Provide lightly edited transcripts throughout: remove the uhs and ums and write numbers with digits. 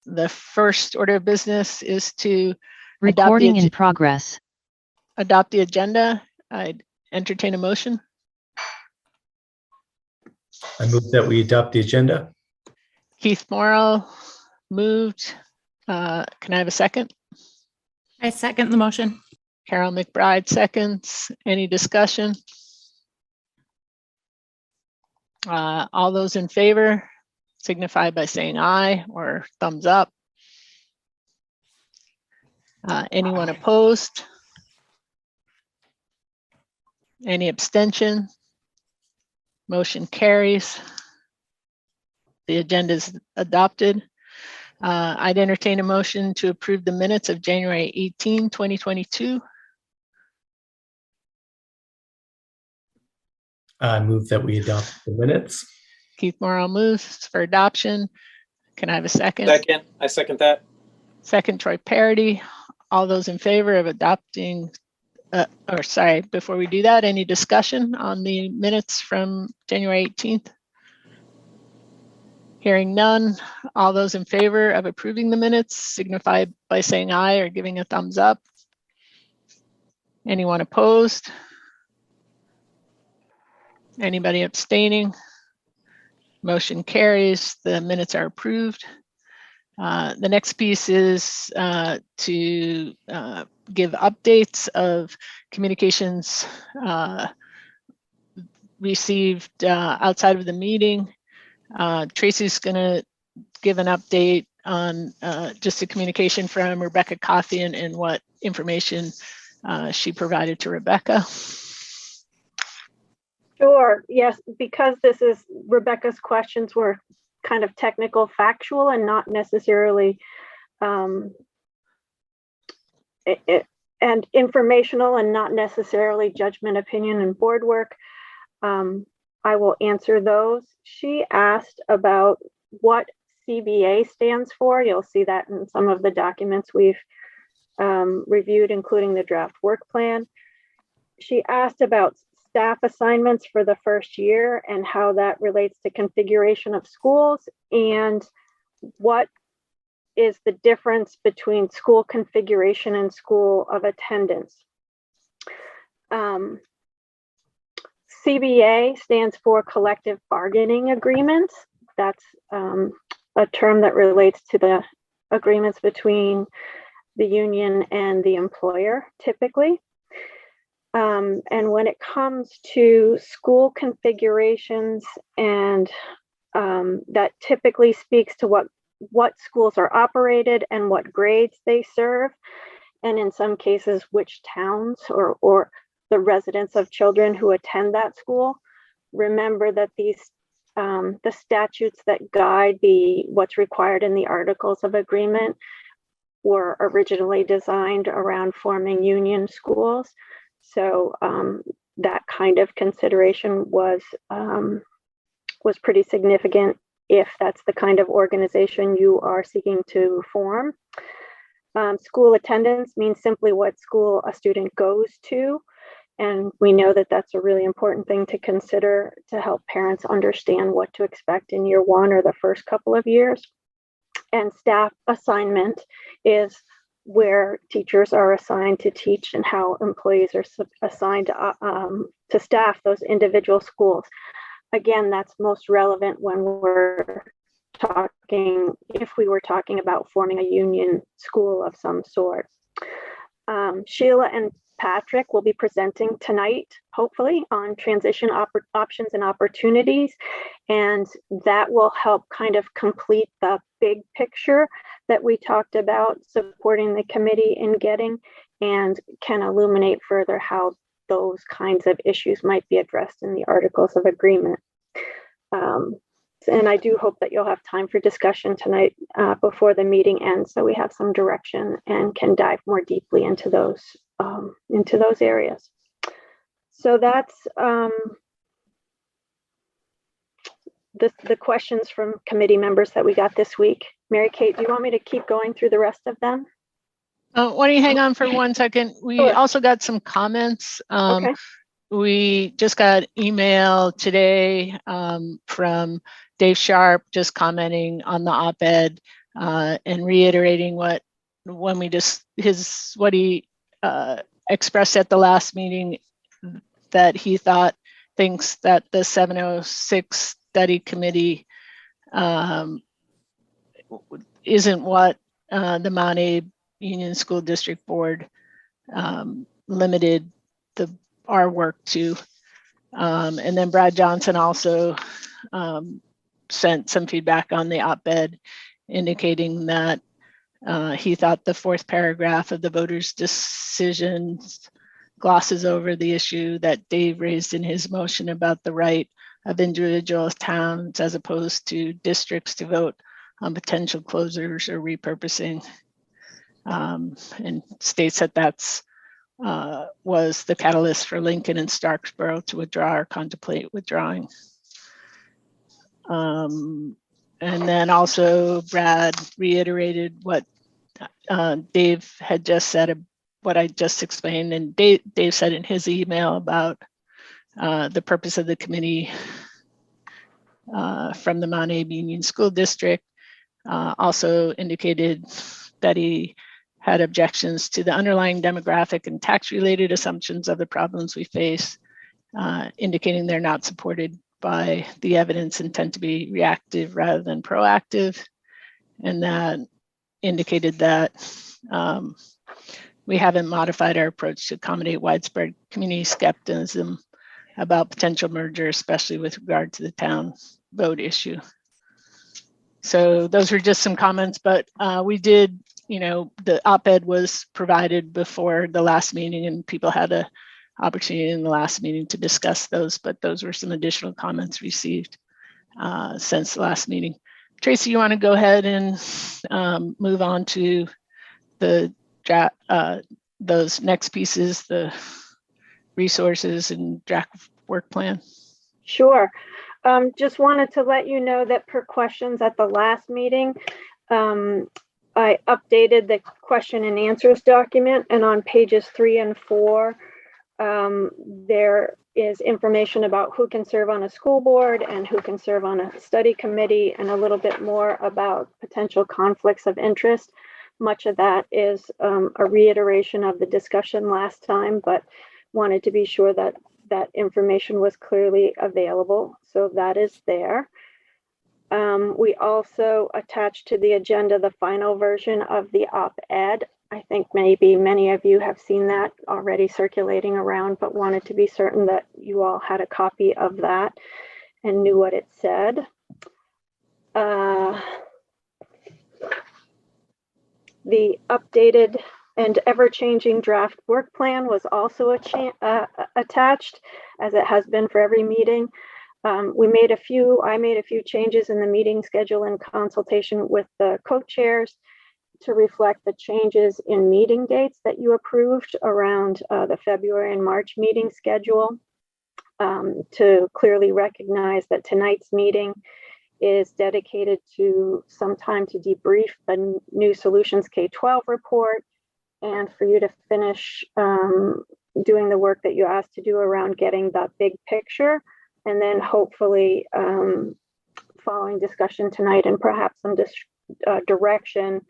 The first order of business is to Recording in progress. adopt the agenda. I'd entertain a motion. I move that we adopt the agenda. Keith Morrow moved. Can I have a second? I second the motion. Carol McBride seconds. Any discussion? All those in favor signify by saying aye or thumbs up. Anyone opposed? Any abstention? Motion carries. The agenda is adopted. I'd entertain a motion to approve the minutes of January 18, 2022. I move that we adopt the minutes. Keith Morrow moves for adoption. Can I have a second? Second. I second that. Second, Troy Parity. All those in favor of adopting, before we do that, any discussion on the minutes from January 18th? Hearing none. All those in favor of approving the minutes signify by saying aye or giving a thumbs up. Anyone opposed? Anybody abstaining? Motion carries. The minutes are approved. The next piece is to give updates of communications received outside of the meeting. Tracy's going to give an update on just the communication from Rebecca Coffey and what information she provided to Rebecca. Sure. Yes, because Rebecca's questions were kind of technical, factual, and not necessarily and informational, and not necessarily judgment, opinion, and board work. I will answer those. She asked about what CBA stands for. You'll see that in some of the documents we've reviewed, including the draft work plan. She asked about staff assignments for the first year and how that relates to configuration of schools, and what is the difference between school configuration and school of attendance. CBA stands for collective bargaining agreements. That's a term that relates to the agreements between the union and the employer, typically. And when it comes to school configurations, and that typically speaks to what schools are operated and what grades they serve, and in some cases, which towns or the residents of children who attend that school. Remember that these the statutes that guide what's required in the Articles of Agreement were originally designed around forming union schools. So that kind of consideration was pretty significant if that's the kind of organization you are seeking to form. School attendance means simply what school a student goes to. And we know that that's a really important thing to consider to help parents understand what to expect in year one or the first couple of years. And staff assignment is where teachers are assigned to teach and how employees are assigned to staff those individual schools. Again, that's most relevant when if we were talking about forming a union school of some sort. Sheila and Patrick will be presenting tonight, hopefully, on transition options and opportunities, and that will help kind of complete the big picture that we talked about supporting the committee in getting, and can illuminate further how those kinds of issues might be addressed in the Articles of Agreement. And I do hope that you'll have time for discussion tonight before the meeting ends, so we have some direction and can dive more deeply into those areas. So that's the questions from committee members that we got this week. Mary Kate, do you want me to keep going through the rest of them? Why don't you hang on for 1 second? We Sure. also got some comments. Okay. We just got email today from Dave Sharp, just commenting on the op-ed and reiterating what he expressed at the last meeting, that he thinks that the 706 study committee isn't what the Mount Abe Union School District Board limited our work to. And then Brad Johnson also sent some feedback on the op-ed, indicating that he thought the fourth paragraph of the voters' decision glosses over the issue that Dave raised in his motion about the right of individual towns as opposed to districts to vote on potential closures or repurposing, and states that that's was the catalyst for Lincoln and Starksboro to withdraw or contemplate withdrawing. And then also Brad reiterated what Dave had just said, what I just explained, and Dave said in his email about the purpose of the committee from the Mount Abe Union School District. Also indicated that he had objections to the underlying demographic and tax-related assumptions of the problems we face, indicating they're not supported by the evidence and tend to be reactive rather than proactive. And that indicated that we haven't modified our approach to accommodate widespread community skepticism about potential merger, especially with regard to the town vote issue. So those were just some comments, but we did, the op-ed was provided before the last meeting and people had an opportunity in the last meeting to discuss those, but those were some additional comments received since the last meeting. Tracy, you want to go ahead and move on to the those next pieces, the resources and draft work plan? Sure. Just wanted to let you know that per questions at the last meeting, I updated the question and answers document, and on pages 3 and 4, there is information about who can serve on a school board and who can serve on a study committee, and a little bit more about potential conflicts of interest. Much of that is a reiteration of the discussion last time, but wanted to be sure that that information was clearly available. So that is there. We also attached to the agenda the final version of the op-ed. I think maybe many of you have seen that already circulating around, but wanted to be certain that you all had a copy of that and knew what it said. The updated and ever-changing draft work plan was also attached, as it has been for every meeting. I made a few changes in the meeting schedule in consultation with the co-chairs to reflect the changes in meeting dates that you approved around the February and March meeting schedule, to clearly recognize that tonight's meeting is dedicated to some time to debrief the New Solutions K-12 report, and for you to finish doing the work that you asked to do around getting that big picture, and then hopefully following discussion tonight and perhaps some direction,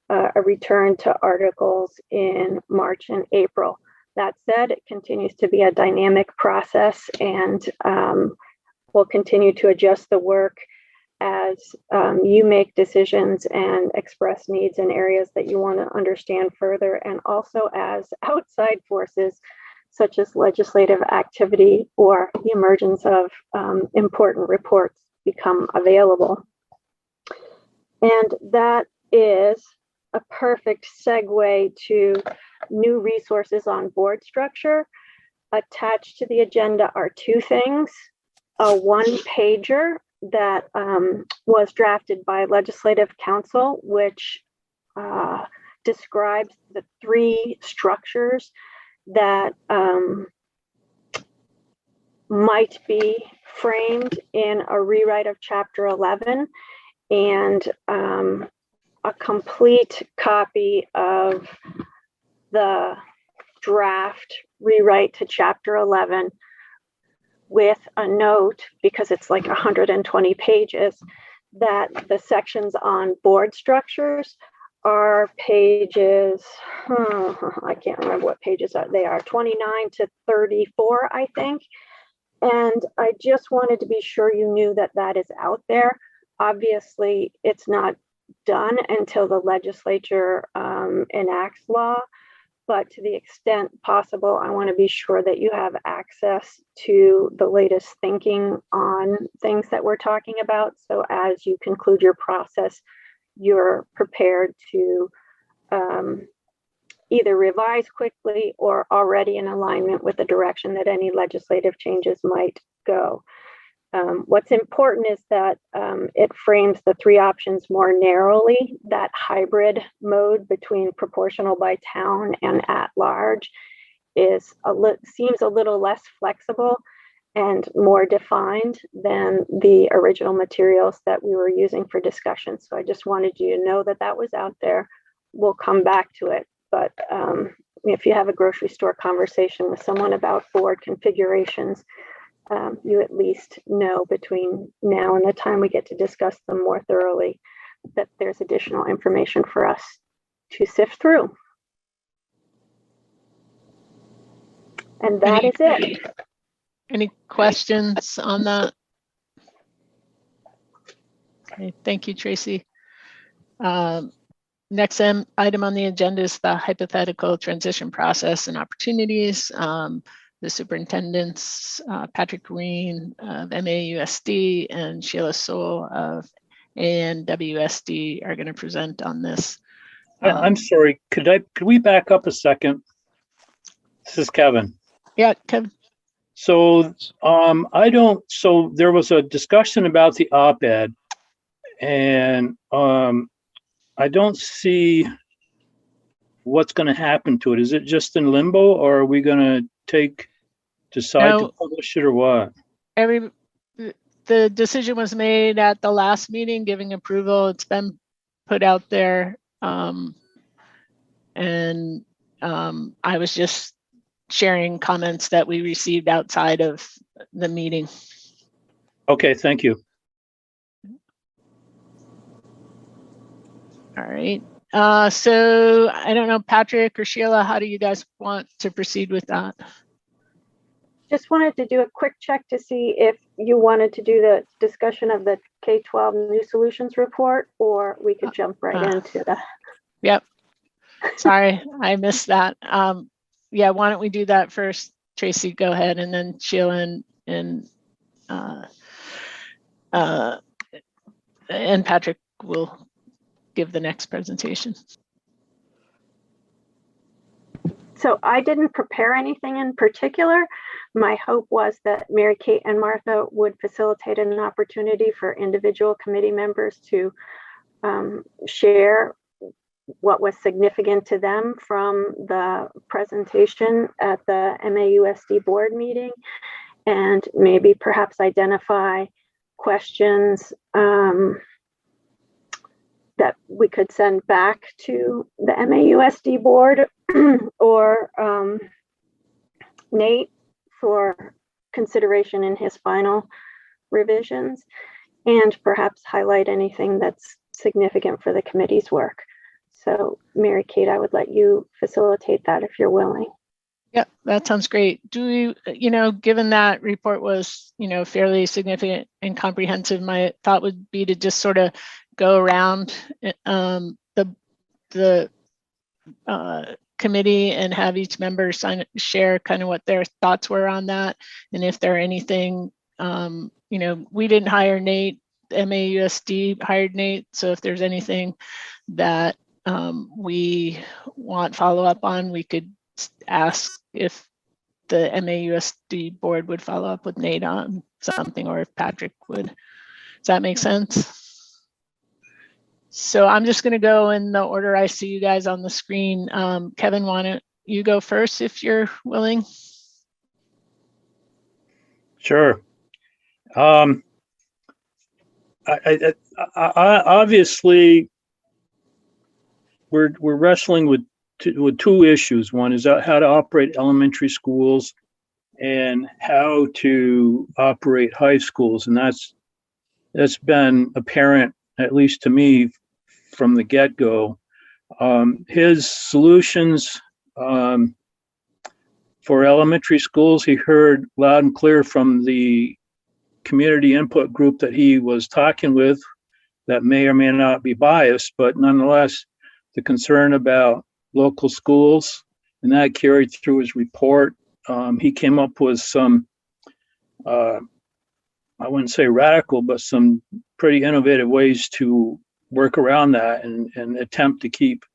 a return to articles in March and April. That said, it continues to be a dynamic process, and we'll continue to adjust the work as you make decisions and express needs in areas that you want to understand further, and also as outside forces such as legislative activity or the emergence of important reports become available. And that is a perfect segue to new resources on board structure. Attached to the agenda are two things: a one-pager that was drafted by Legislative Council, which describes the 3 structures that might be framed in a rewrite of Chapter 11, and a complete copy of the draft rewrite to Chapter 11 with a note, because it's like 120 pages, that the sections on board structures are pages, I can't remember what pages they are, 29 to 34, I think. And I just wanted to be sure you knew that that is out there. Obviously, it's not done until the legislature enacts law, but to the extent possible, I want to be sure that you have access to the latest thinking on things that we're talking about. So as you conclude your process, you're prepared to either revise quickly or already in alignment with the direction that any legislative changes might go. What's important is that it frames the three options more narrowly. That hybrid mode between proportional by town and at large seems a little less flexible and more defined than the original materials that we were using for discussion. So I just wanted you to know that that was out there. We'll come back to it. But if you have a grocery store conversation with someone about board configurations, you at least know between now and the time we get to discuss them more thoroughly that there's additional information for us to sift through. And that is it. Any questions on that? Okay, thank you, Tracy. Next item on the agenda is the hypothetical transition process and opportunities. The superintendents, Patrick Green of MAUSD and Sheila Soul of ANWSD are going to present on this. I'm sorry, could we back up a second? This is Kevin. Yeah, Kevin. So so there was a discussion about the op-ed, and I don't see what's going to happen to it. Is it just in limbo, or are we going to decide to publish it, or what? The decision was made at the last meeting, giving approval. It's been put out there, and I was just sharing comments that we received outside of the meeting. Okay, thank you. All right. So I don't know, Patrick or Sheila, how do you guys want to proceed with that? Just wanted to do a quick check to see if you wanted to do the discussion of the K-12 New Solutions report, or we could jump right into the. Yep. Sorry, I missed that. Yeah, why don't we do that first? Tracy, go ahead, and then Sheila and Patrick will give the next presentation. So I didn't prepare anything in particular. My hope was that Mary Kate and Martha would facilitate an opportunity for individual committee members to share what was significant to them from the presentation at the MAUSD board meeting, and maybe perhaps identify questions that we could send back to the MAUSD board or Nate for consideration in his final revisions, and perhaps highlight anything that's significant for the committee's work. So Mary Kate, I would let you facilitate that if you're willing. Yeah, that sounds great. Do we, given that report was, fairly significant and comprehensive, my thought would be to just sort of go around the committee and have each member share kind of what their thoughts were on that. And if there are anything, we didn't hire Nate, MAUSD hired Nate. So if there's anything that we want follow up on, we could ask if the MAUSD board would follow up with Nate on something, or if Patrick would. Does that make sense? So I'm just going to go in the order I see you guys on the screen. Kevin, why don't you go first if you're willing? Sure. Obviously, we're wrestling with two issues. One is how to operate elementary schools and how to operate high schools, and that's that's been apparent, at least to me, from the get-go. His solutions for elementary schools, he heard loud and clear from the community input group that he was talking with, that may or may not be biased, but nonetheless, the concern about local schools, and that carried through his report. He came up with some, I wouldn't say radical, but some pretty innovative ways to work around that and attempt to keep,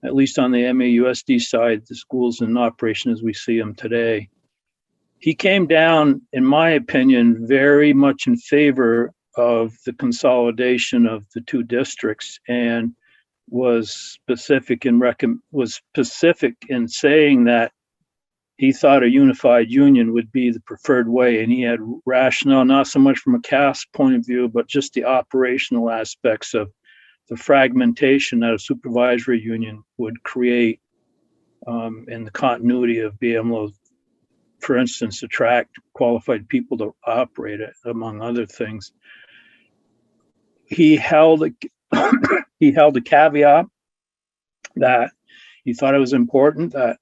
at least on the MAUSD side, the schools in operation as we see them today. He came down, in my opinion, very much in favor of the consolidation of the two districts, and was specific in saying that he thought a unified union would be the preferred way, and he had rationale, not so much from a CAS point of view, but just the operational aspects of the fragmentation that a supervisory union would create, and the continuity of being able to, for instance, attract qualified people to operate it, among other things. He held a caveat that he thought it was important that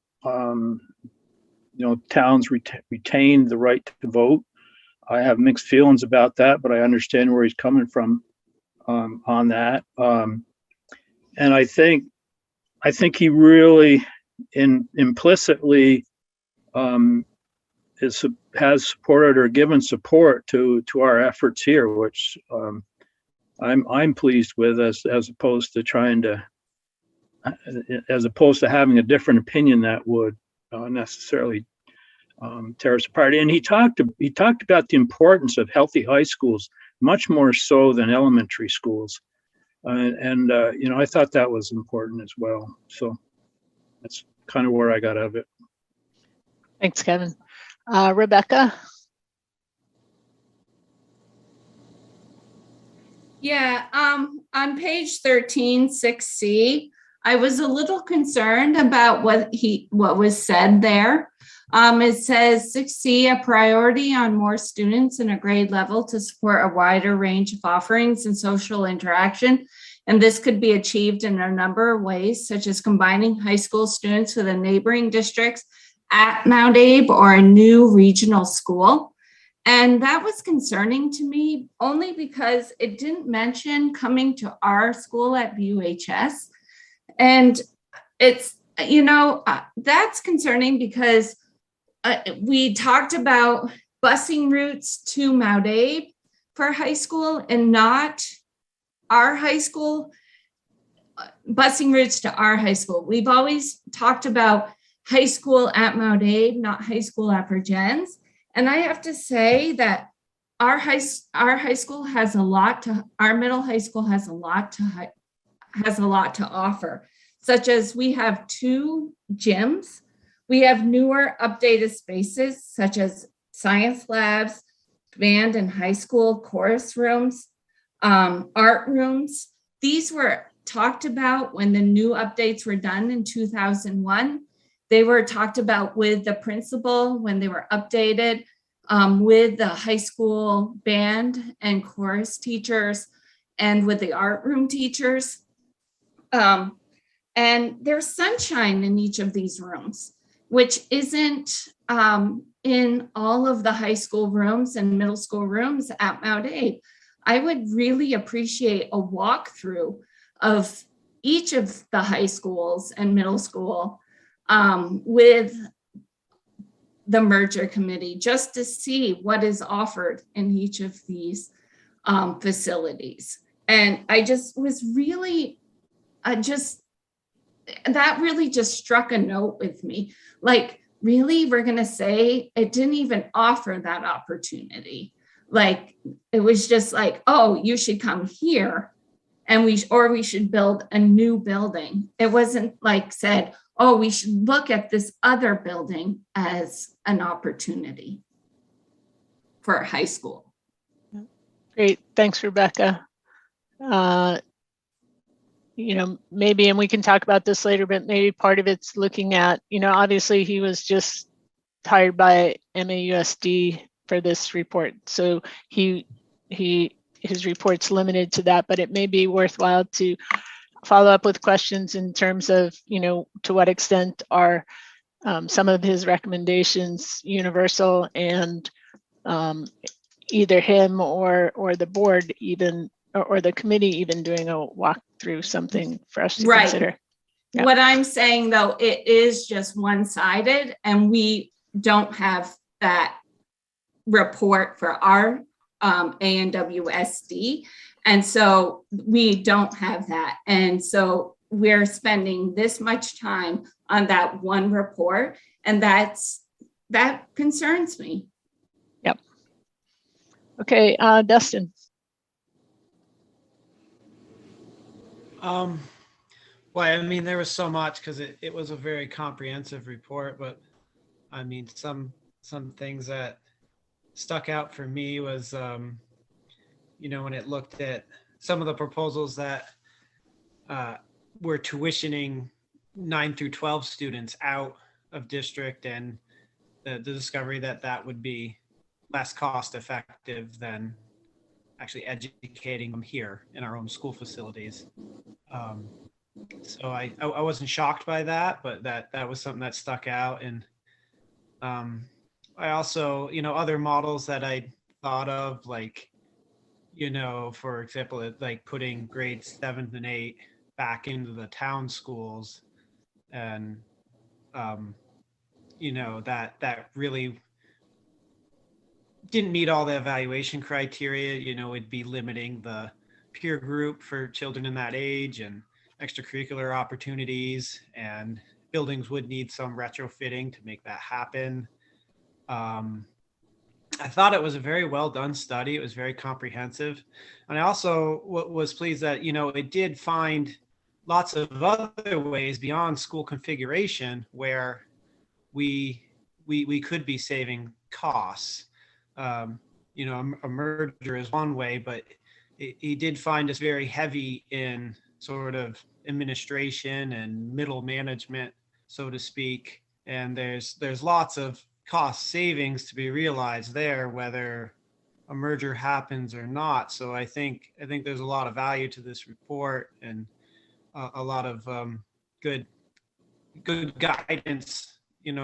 towns retain the right to vote. I have mixed feelings about that, but I understand where he's coming from on that. And I think he really implicitly has supported or given support to our efforts here, which I'm pleased with, as opposed to having a different opinion that would necessarily tear us apart. And he talked about the importance of healthy high schools, much more so than elementary schools. I thought that was important as well. So that's kind of where I got out of it. Thanks, Kevin. Rebecca? Yeah, on page 13, 6C, I was a little concerned about what was said there. It says 6C, a priority on more students in a grade level to support a wider range of offerings and social interaction. And this could be achieved in a number of ways, such as combining high school students with the neighboring districts at Mount Abe or a new regional school. And that was concerning to me only because it didn't mention coming to our school at BUHS. And it's, that's concerning because we talked about busing routes to Mount Abe for high school and not our high school, busing routes to our high school. We've always talked about high school at Mount Abe, not high school at Virgins. And I have to say that our middle high school has a lot to offer, such as we have 2 gyms. We have newer updated spaces such as science labs, band and high school chorus rooms, art rooms. These were talked about when the new updates were done in 2001. They were talked about with the principal when they were updated, with the high school band and chorus teachers, and with the art room teachers. And there's sunshine in each of these rooms, which isn't in all of the high school rooms and middle school rooms at Mount Abe. I would really appreciate a walkthrough of each of the high schools and middle school with the merger committee, just to see what is offered in each of these facilities. And I just was really, that really just struck a note with me. Like, really, we're gonna say it didn't even offer that opportunity. Like, it was just like, oh, you should come here and we should build a new building. It wasn't like said, oh, we should look at this other building as an opportunity for high school. Great, thanks, Rebecca. Maybe, and we can talk about this later, but maybe part of it's looking at, obviously he was just hired by MAUSD for this report. So he his report's limited to that, but it may be worthwhile to follow up with questions in terms of, to what extent are some of his recommendations universal, and either him or the board even, or the committee even doing a walkthrough, something for us to Right. consider. Yeah. What I'm saying though, it is just one-sided, and we don't have that report for our ANWSD. And so we don't have that. And so we're spending this much time on that one report, and that concerns me. Yep. Okay, Dustin. Well, I mean, there was so much because it was a very comprehensive report, but I mean, some things that stuck out for me was, when it looked at some of the proposals that were tuitioning 9 through 12 students out of district, and the discovery that would be less cost effective than actually educating them here in our own school facilities. So I wasn't shocked by that, but that was something that stuck out. And I also, other models that I thought of, like, for example, like putting grades 7 and 8 back into the town schools, and that really didn't meet all the evaluation criteria. It'd be limiting the peer group for children in that age, and extracurricular opportunities, and buildings would need some retrofitting to make that happen. I thought it was a very well done study. It was very comprehensive. And I also was pleased that, it did find lots of other ways beyond school configuration where we could be saving costs. A merger is one way, but he did find us very heavy in sort of administration and middle management, so to speak. And there's lots of cost savings to be realized there, whether a merger happens or not. So I think there's a lot of value to this report, and a lot of good guidance,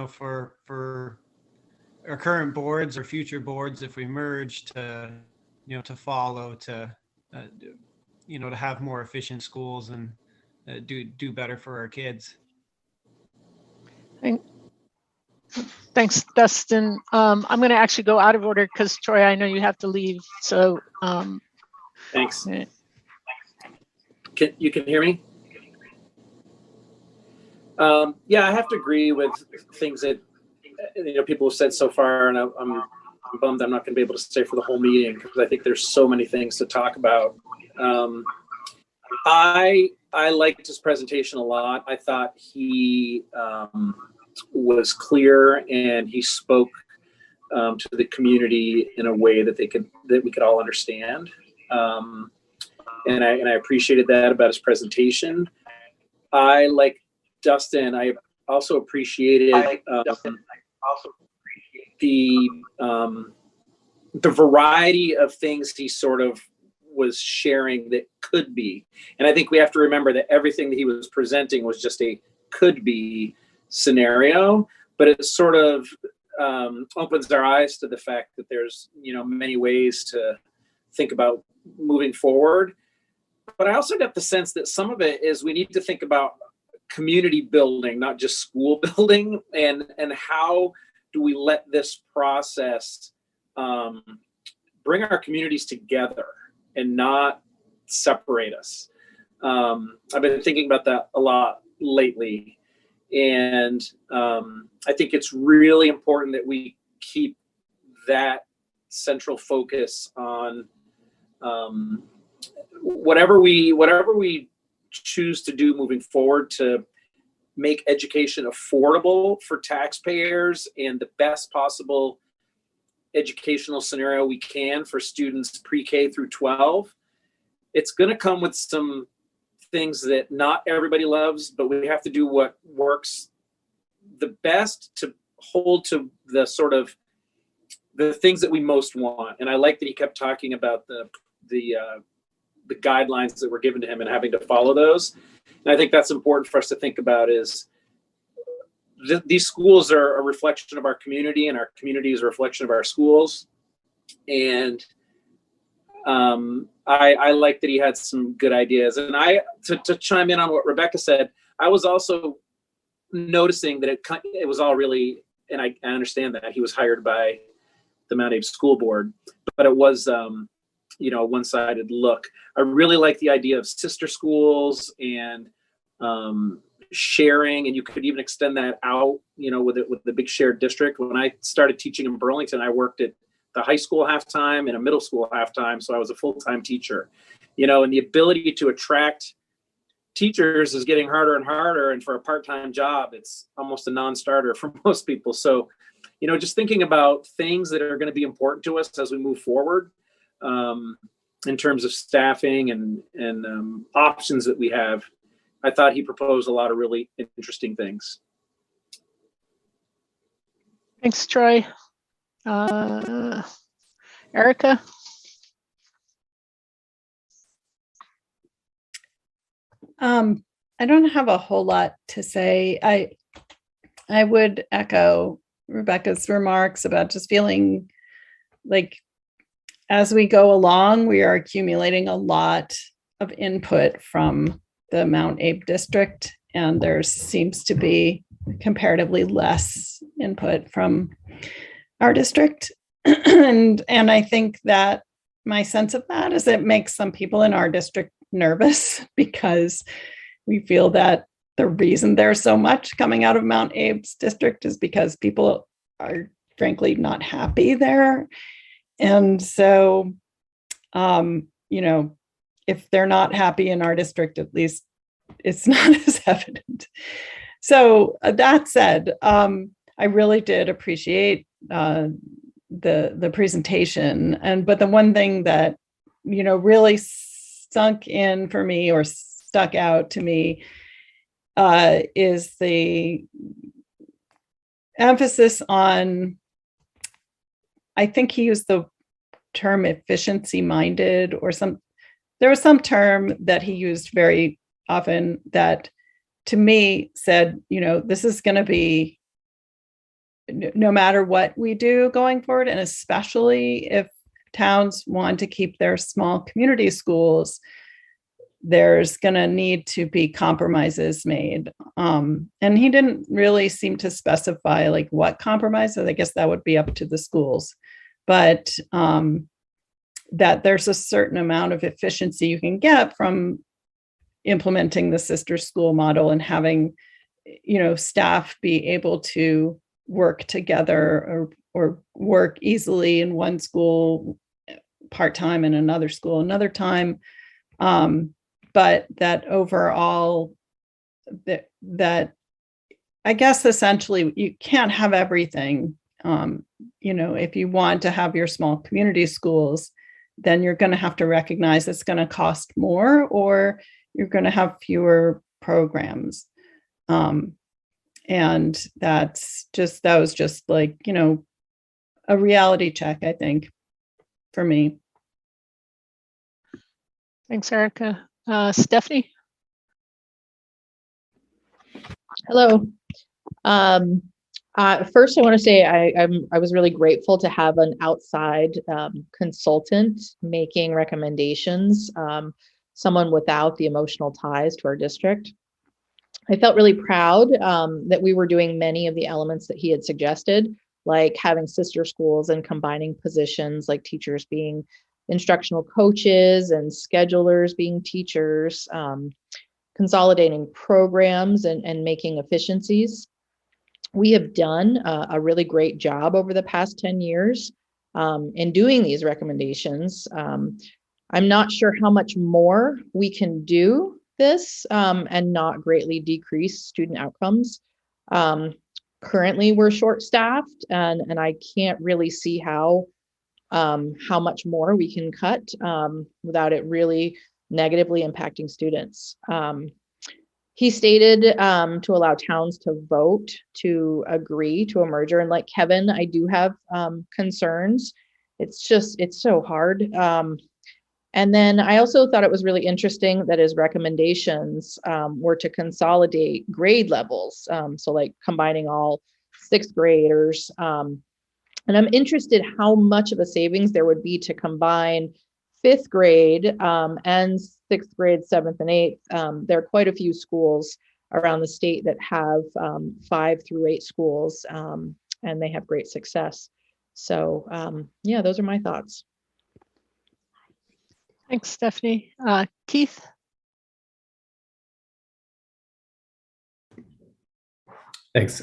for our current boards or future boards, if we merge, to follow, to to have more efficient schools and do better for our kids. Thanks, Dustin. I'm going to actually go out of order because, Troy, I know you have to leave. So thanks. Yeah. You can hear me? Yeah, I have to agree with things that people have said so far, and I'm bummed I'm not going to be able to stay for the whole meeting because I think there's so many things to talk about. I liked his presentation a lot. I thought he was clear, and he spoke to the community in a way that we could all understand. And I appreciated that about his presentation. I, like Dustin, I also appreciated the variety of things he sort of was sharing that could be. And I think we have to remember that everything that he was presenting was just a could be scenario, but it sort of opens our eyes to the fact that there's many ways to think about moving forward. But I also got the sense that some of it is we need to think about community building, not just school building, and how do we let this process bring our communities together and not separate us. I've been thinking about that a lot lately. And I think it's really important that we keep that central focus on whatever we choose to do moving forward to make education affordable for taxpayers and the best possible educational scenario we can for students pre-K through 12. It's going to come with some things that not everybody loves, but we have to do what works the best to hold to the sort of the things that we most want. And I like that he kept talking about the the guidelines that were given to him and having to follow those. And I think that's important for us to think about is these schools are a reflection of our community, and our community is a reflection of our schools. And I like that he had some good ideas. And to chime in on what Rebecca said, I was also noticing that it was all really, and I understand that he was hired by the Mount Abe School Board, but it was, a one-sided look. I really like the idea of sister schools and sharing, and you could even extend that out, with the big shared district. When I started teaching in Burlington, I worked at the high school half-time and a middle school half-time, so I was a full-time teacher. And the ability to attract teachers is getting harder and harder, and for a part-time job, it's almost a non-starter for most people. So, just thinking about things that are going to be important to us as we move forward, in terms of staffing and options that we have. I thought he proposed a lot of really interesting things. Thanks, Troy. Erica? I don't have a whole lot to say. I would echo Rebecca's remarks about just feeling like as we go along, we are accumulating a lot of input from the Mount Abe district, and there seems to be comparatively less input from our district. and I think that my sense of that is it makes some people in our district nervous because we feel that the reason there's so much coming out of Mount Abe's district is because people are frankly not happy there. And so, if they're not happy in our district, at least it's not as evident. So that said, I really did appreciate the presentation. But the one thing that, really sunk in for me or stuck out to me is the emphasis on, I think he used the term efficiency minded or there was some term that he used very often that to me said, this is going to be no matter what we do going forward, and especially if towns want to keep their small community schools, there's going to need to be compromises made. And he didn't really seem to specify like what compromises. I guess that would be up to the schools, but that there's a certain amount of efficiency you can get from implementing the sister school model and having, staff be able to work together or work easily in one school part-time and another school another time. But that overall, that I guess essentially you can't have everything. If you want to have your small community schools, then you're going to have to recognize it's going to cost more, or you're going to have fewer programs. And that was just like, a reality check, I think, for me. Thanks, Erica. Stephanie? Hello. First, I want to say I was really grateful to have an outside consultant making recommendations, someone without the emotional ties to our district. I felt really proud that we were doing many of the elements that he had suggested, like having sister schools and combining positions, like teachers being instructional coaches and schedulers being teachers, consolidating programs and making efficiencies. We have done a really great job over the past 10 years in doing these recommendations. I'm not sure how much more we can do this and not greatly decrease student outcomes. Currently, we're short-staffed, and I can't really see how much more we can cut without it really negatively impacting students. He stated to allow towns to vote to agree to a merger. And like Kevin, I do have concerns. It's so hard. And then I also thought it was really interesting that his recommendations were to consolidate grade levels. So like combining all sixth graders. And I'm interested how much of a savings there would be to combine fifth grade and sixth grade, seventh and eighth. There are quite a few schools around the state that have 5 through 8 schools, and they have great success. So yeah, those are my thoughts. Thanks, Stephanie. Keith? Thanks.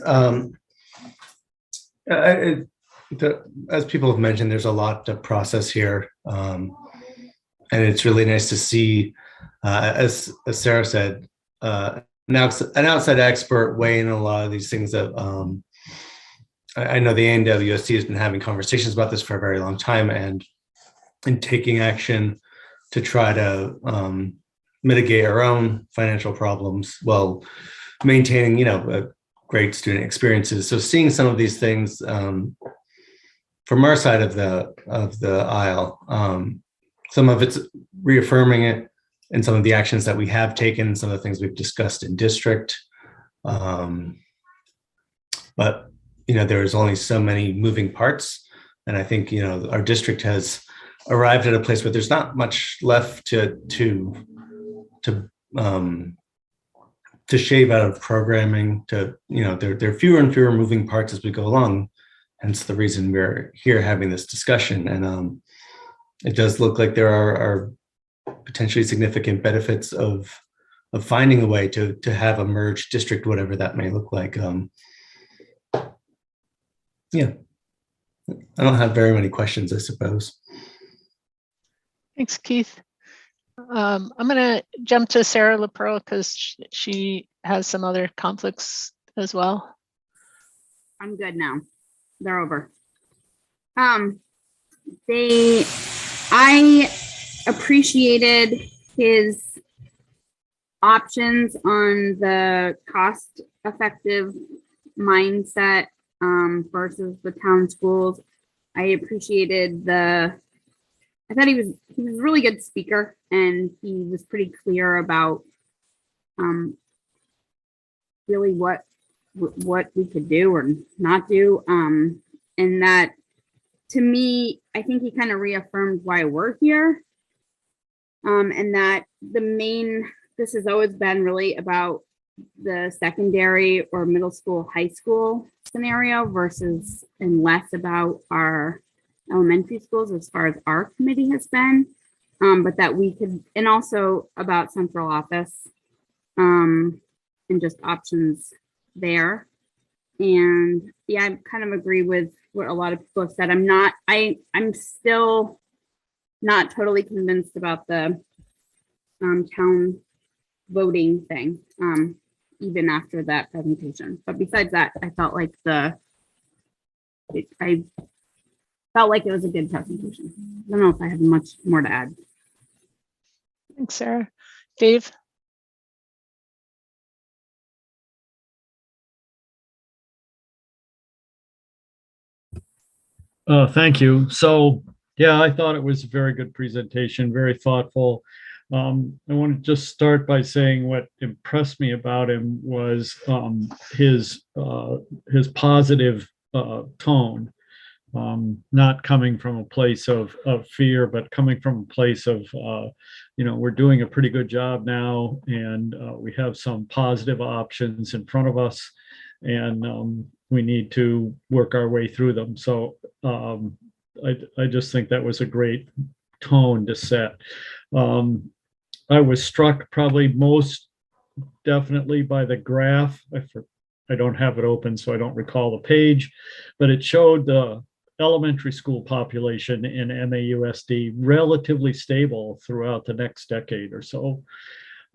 As people have mentioned, there's a lot to process here. And it's really nice to see, as Sarah said, an outside expert weigh in a lot of these things that I know the ANWSD has been having conversations about this for a very long time and taking action to try to mitigate our own financial problems while maintaining, great student experiences. So seeing some of these things from our side of the aisle, some of it's reaffirming it in some of the actions that we have taken, some of the things we've discussed in district. But there's only so many moving parts, and I think our district has arrived at a place where there's not much left to shave out of programming. There are fewer and fewer moving parts as we go along, hence the reason we're here having this discussion. And it does look like there are potentially significant benefits of finding a way to have a merged district, whatever that may look like. Yeah, I don't have very many questions, I suppose. Thanks, Keith. I'm going to jump to Sarah LaPearl because she has some other conflicts as well. I'm good now. They're over. I appreciated his options on the cost-effective mindset versus the town schools. I appreciated I thought he was a really good speaker, and he was pretty clear about really what we could do or not do. And that, to me, I think he kind of reaffirmed why we're here. And that this has always been really about the secondary or middle school, high school scenario versus and less about our elementary schools as far as our committee has been, but that we could, and also about central office and just options there. And yeah, I kind of agree with what a lot of people have said. I'm still not totally convinced about the town voting thing, even after that presentation. But besides that, I felt like it was a good presentation. I don't know if I have much more to add. Thanks, Sarah. Dave? Thank you. So, yeah, I thought it was a very good presentation, very thoughtful. I want to just start by saying what impressed me about him was his positive tone. Not coming from a place of fear, but coming from a place of, we're doing a pretty good job now, and we have some positive options in front of us, and we need to work our way through them. So I just think that was a great tone to set. I was struck probably most definitely by the graph. I don't have it open, so I don't recall the page, but it showed the elementary school population in MAUSD relatively stable throughout the next decade or so.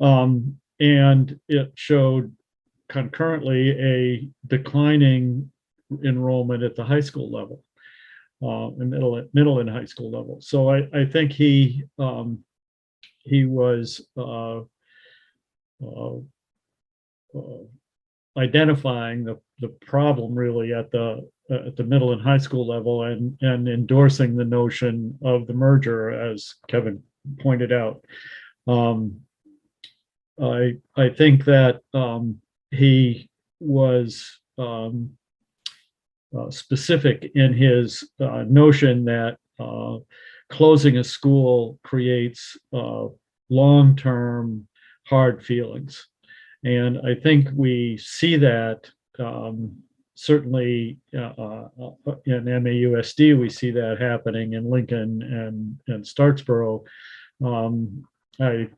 And it showed concurrently a declining enrollment at the high school level, middle and high school level. So I think he was identifying the problem really at the middle and high school level, and endorsing the notion of the merger, as Kevin pointed out. I think that he was specific in his notion that closing a school creates long-term hard feelings. And I think we see that certainly in MAUSD, we see that happening in Lincoln and Starksboro. I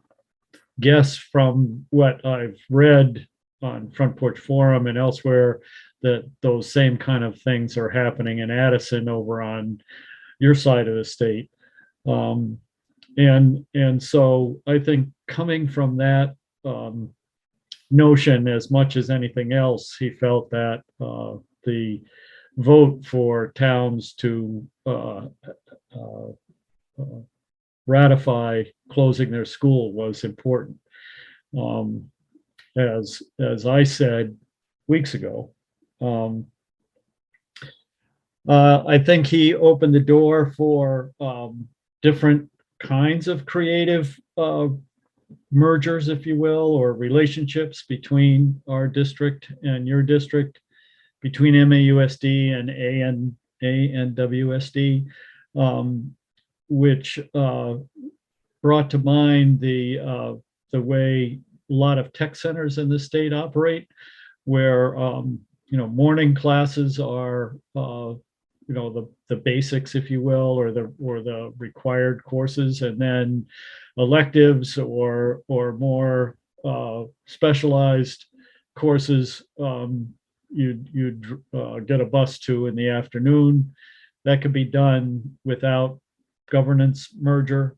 guess from what I've read on Front Porch Forum and elsewhere, that those same kind of things are happening in Addison over on your side of the state. And so I think coming from that notion as much as anything else, he felt that the vote for towns to ratify closing their school was important. As I said weeks ago, I think he opened the door for different kinds of creative mergers, if you will, or relationships between our district and your district, between MAUSD and ANWSD, which brought to mind the way a lot of tech centers in the state operate, where morning classes are the basics, if you will, or the required courses, and then electives or more specialized courses you'd get a bus to in the afternoon. That could be done without governance merger.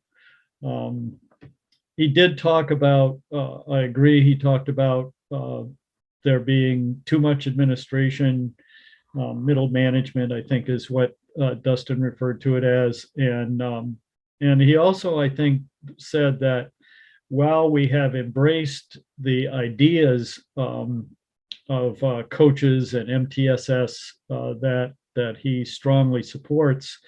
He did talk about, I agree, he talked about there being too much administration, middle management, I think is what Dustin referred to it as. And he also, I think, said that while we have embraced the ideas of coaches and MTSS that he strongly supports,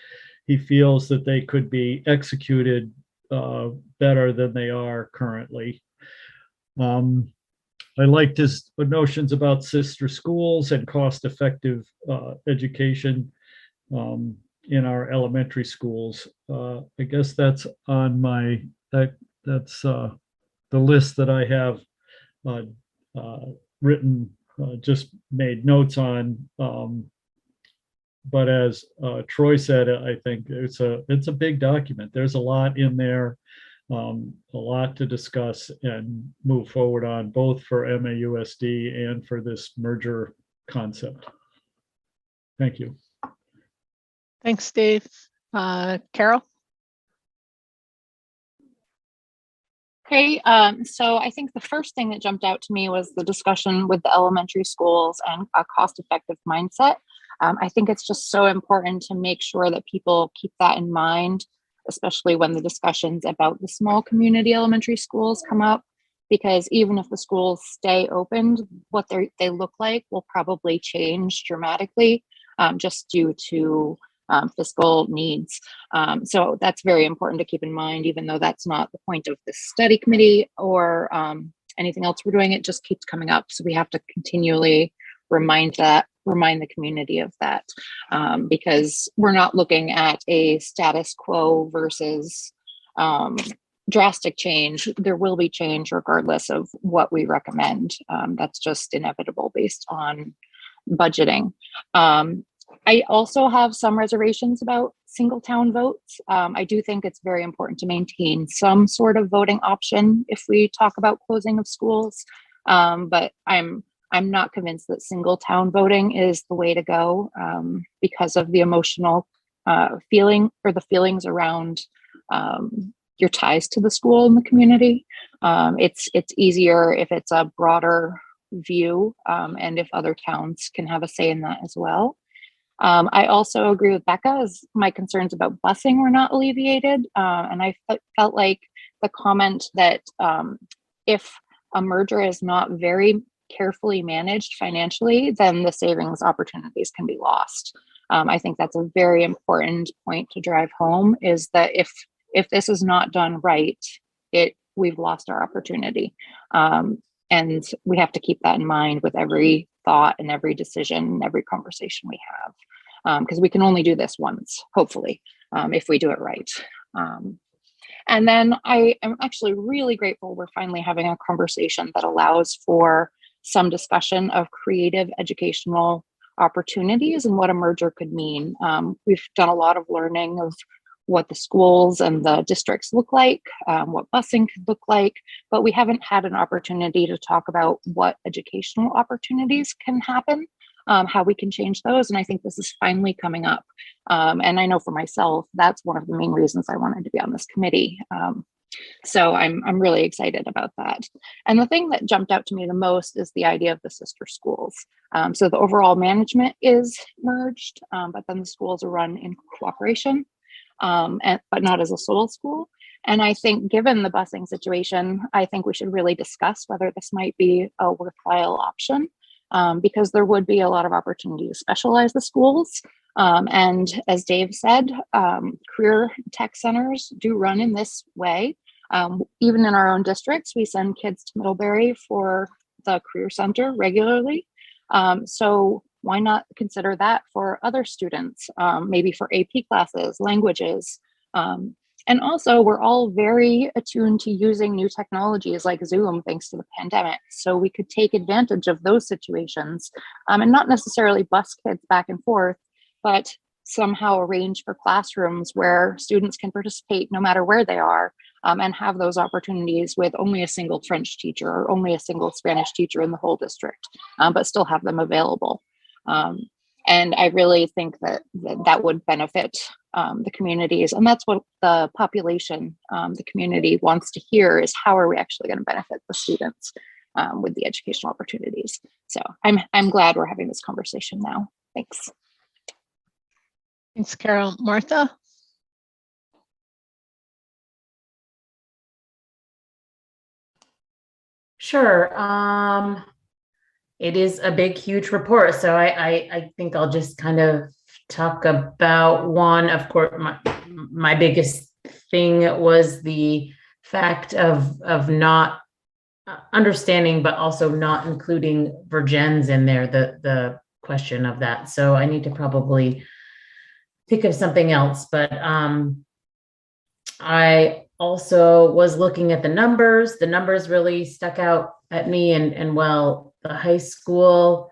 he feels that they could be executed better than they are currently. I liked his notions about sister schools and cost-effective education in our elementary schools. I guess that's on that's the list that I have written, just made notes on. But as Troy said, I think it's a big document. There's a lot in there, a lot to discuss and move forward on, both for MAUSD and for this merger concept. Thank you. Thanks, Dave. Carol? Okay, so I think the first thing that jumped out to me was the discussion with the elementary schools and a cost-effective mindset. I think it's just so important to make sure that people keep that in mind, especially when the discussions about the small community elementary schools come up, because even if the schools stay opened, what they look like will probably change dramatically just due to fiscal needs. So that's very important to keep in mind, even though that's not the point of this study committee or anything else we're doing. It just keeps coming up. So we have to continually remind the community of that, because we're not looking at a status quo versus drastic change. There will be change regardless of what we recommend. That's just inevitable based on budgeting. I also have some reservations about single town votes. I do think it's very important to maintain some sort of voting option if we talk about closing of schools, but I'm not convinced that single town voting is the way to go because of the emotional feeling or the feelings around your ties to the school and the community. It's easier if it's a broader view and if other towns can have a say in that as well. I also agree with Becca as my concerns about busing were not alleviated. And I felt like the comment that if a merger is not very carefully managed financially, then the savings opportunities can be lost. I think that's a very important point to drive home, is that if this is not done right, we've lost our opportunity. And we have to keep that in mind with every thought and every decision and every conversation we have, because we can only do this once, hopefully, if we do it right. And then I am actually really grateful we're finally having a conversation that allows for some discussion of creative educational opportunities and what a merger could mean. We've done a lot of learning of what the schools and the districts look like, what busing could look like, but we haven't had an opportunity to talk about what educational opportunities can happen, how we can change those. And I think this is finally coming up. And I know for myself, that's one of the main reasons I wanted to be on this committee. So I'm really excited about that. And the thing that jumped out to me the most is the idea of the sister schools. So the overall management is merged, but then the schools are run in cooperation, but not as a sole school. And I think given the busing situation, I think we should really discuss whether this might be a worthwhile option, because there would be a lot of opportunity to specialize the schools. And as Dave said, career tech centers do run in this way. Even in our own districts, we send kids to Middlebury for the career center regularly. So why not consider that for other students, maybe for AP classes, languages. And also, we're all very attuned to using new technologies like Zoom, thanks to the pandemic. So we could take advantage of those situations, and not necessarily bus kids back and forth, but somehow arrange for classrooms where students can participate no matter where they are, and have those opportunities with only a single French teacher or only a single Spanish teacher in the whole district, but still have them available. And I really think that would benefit the communities. And that's what the population, the community wants to hear, is how are we actually going to benefit the students with the educational opportunities. So I'm glad we're having this conversation now. Thanks. Thanks, Carol. Martha? Sure. It is a big, huge report. So I think I'll just kind of talk about one. Of course, my biggest thing was the fact of not understanding, but also not including Virgens in there, the question of that. So I need to probably think of something else. But I also was looking at the numbers. The numbers really stuck out at me, and well, the high school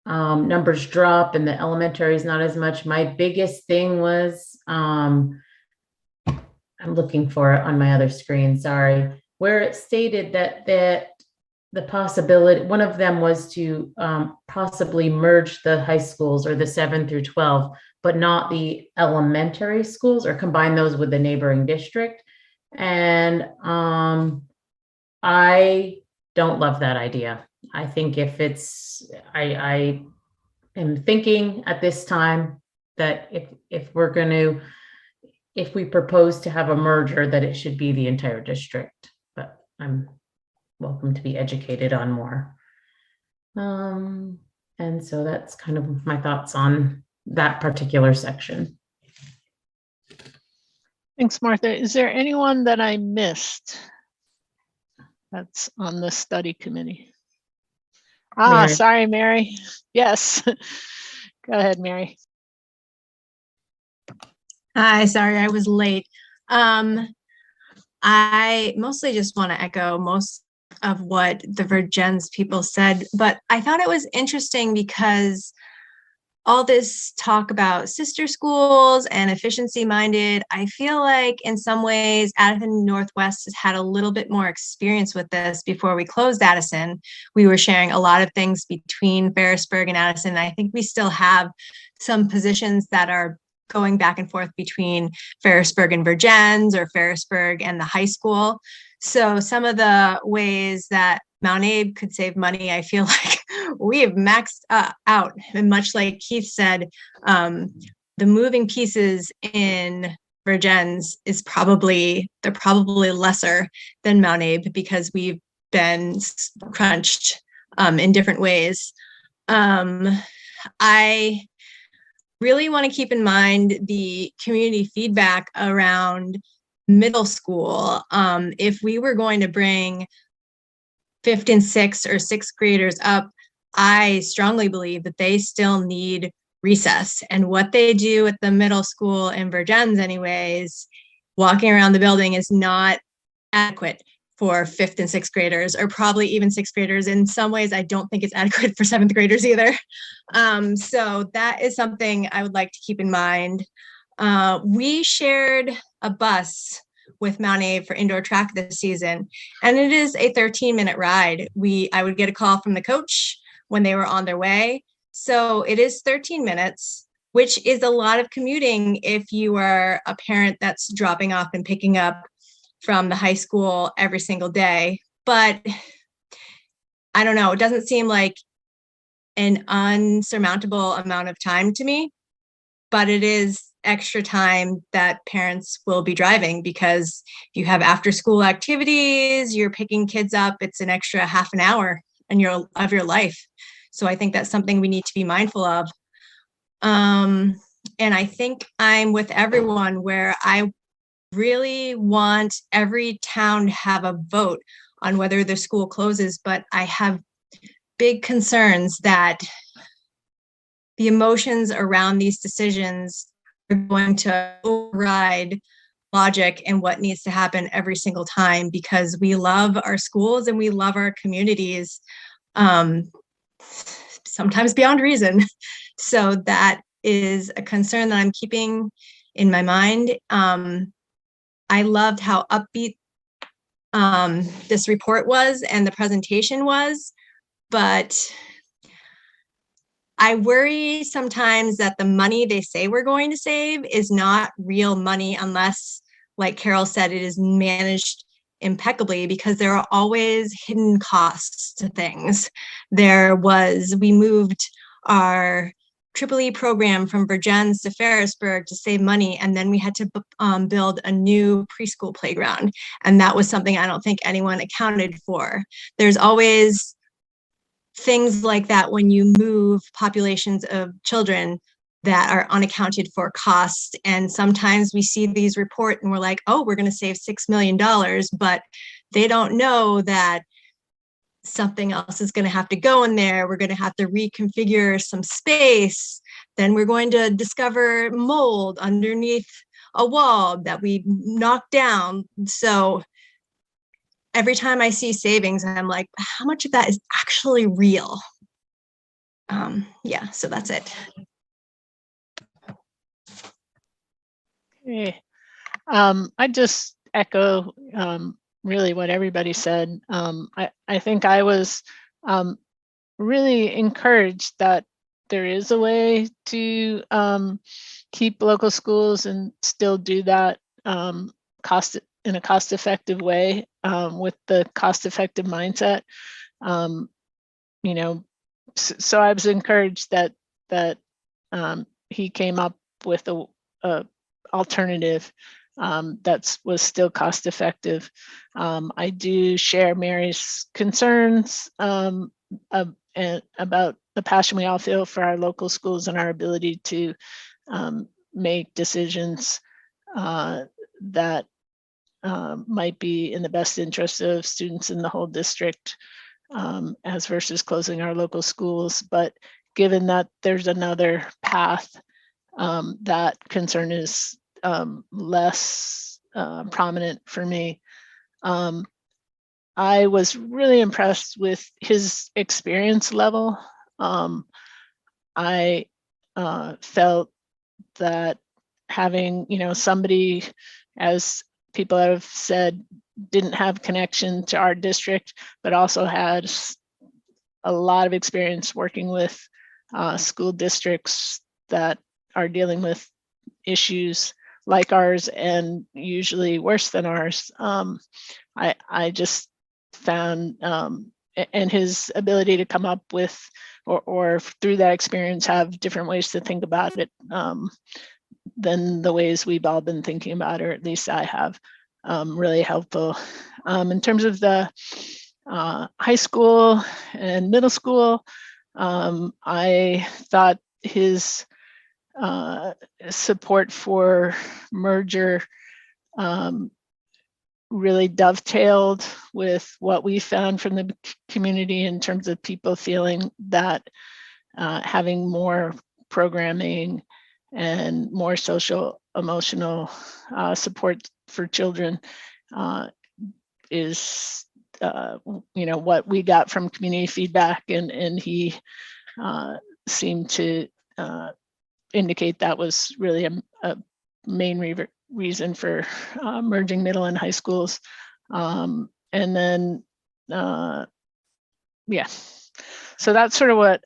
numbers drop and the elementary is not as much. My biggest thing was, I'm looking for it on my other screen, sorry, where it stated that the possibility, one of them was to possibly merge the high schools, or the 7 through 12, but not the elementary schools, or combine those with the neighboring district. And I don't love that idea. I think if it's, I am thinking at this time that if we propose to have a merger, that it should be the entire district, but I'm welcome to be educated on more. And so that's kind of my thoughts on that particular section. Thanks, Martha. Is there anyone that I missed that's on the study committee? Mary. Sorry, Mary. Yes. Go ahead, Mary. Hi, sorry, I was late. I mostly just want to echo most of what the Virgens people said, but I thought it was interesting because all this talk about sister schools and efficiency minded, I feel like in some ways Addison Northwest has had a little bit more experience with this. Before we closed Addison, we were sharing a lot of things between Ferrisburg and Addison. I think we still have some positions that are going back and forth between Ferrisburg and Virgens, or Ferrisburg and the high school. So some of the ways that Mount Abe could save money, I feel like we have maxed out. And much like Keith said, the moving pieces in Virgens is probably lesser than Mount Abe, because we've been crunched in different ways. I really want to keep in mind the community feedback around middle school. If we were going to bring 5th and 6th or 6th graders up, I strongly believe that they still need recess. And what they do at the middle school in Virgins anyways, walking around the building is not adequate for 5th and 6th graders, or probably even 6th graders. In some ways, I don't think it's adequate for 7th graders either. So that is something I would like to keep in mind. We shared a bus with Mount A for indoor track this season, and it is a 13-minute ride. I would get a call from the coach when they were on their way. So it is 13 minutes, which is a lot of commuting if you are a parent that's dropping off and picking up from the high school every single day. But I don't know, it doesn't seem like an unsurmountable amount of time to me, but it is extra time that parents will be driving because you have after school activities, you're picking kids up, it's an extra half an hour of your life. So I think that's something we need to be mindful of. And I think I'm with everyone where I really want every town to have a vote on whether their school closes, but I have big concerns that the emotions around these decisions are going to override logic and what needs to happen every single time, because we love our schools and we love our communities, sometimes beyond reason. So that is a concern that I'm keeping in my mind. I loved how upbeat this report was and the presentation was, but I worry sometimes that the money they say we're going to save is not real money unless, like Carol said, it is managed impeccably, because there are always hidden costs to things. We moved our EEE program from Virgins to Ferrisburg to save money, and then we had to build a new preschool playground, and that was something I don't think anyone accounted for. There's always things like that when you move populations of children that are unaccounted for costs. And sometimes we see these reports and we're like, oh, we're going to save $6 million, but they don't know that something else is going to have to go in there. We're going to have to reconfigure some space. Then we're going to discover mold underneath a wall that we knocked down. So every time I see savings, I'm like, how much of that is actually real? Yeah, so that's it. Okay. I just echo really what everybody said. I think I was really encouraged that there is a way to keep local schools and still do that in a cost-effective way, with the cost-effective mindset. So I was encouraged that he came up with a alternative that was still cost effective. I do share Mary's concerns and about the passion we all feel for our local schools and our ability to make decisions that might be in the best interest of students in the whole district, as versus closing our local schools. But given that there's another path, that concern is less prominent for me. I was really impressed with his experience level. I felt that having, somebody, as people have said, didn't have connection to our district, but also had a lot of experience working with school districts that are dealing with issues like ours and usually worse than ours. I just found, and his ability to come up with, or through that experience, have different ways to think about it than the ways we've all been thinking about, or at least I have, really helpful. In terms of the high school and middle school. I thought his support for merger really dovetailed with what we found from the community in terms of people feeling that having more programming and more social emotional support for children is what we got from community feedback, and he seemed to indicate that was really a main reason for merging middle and high schools. And then yeah, so that's sort of what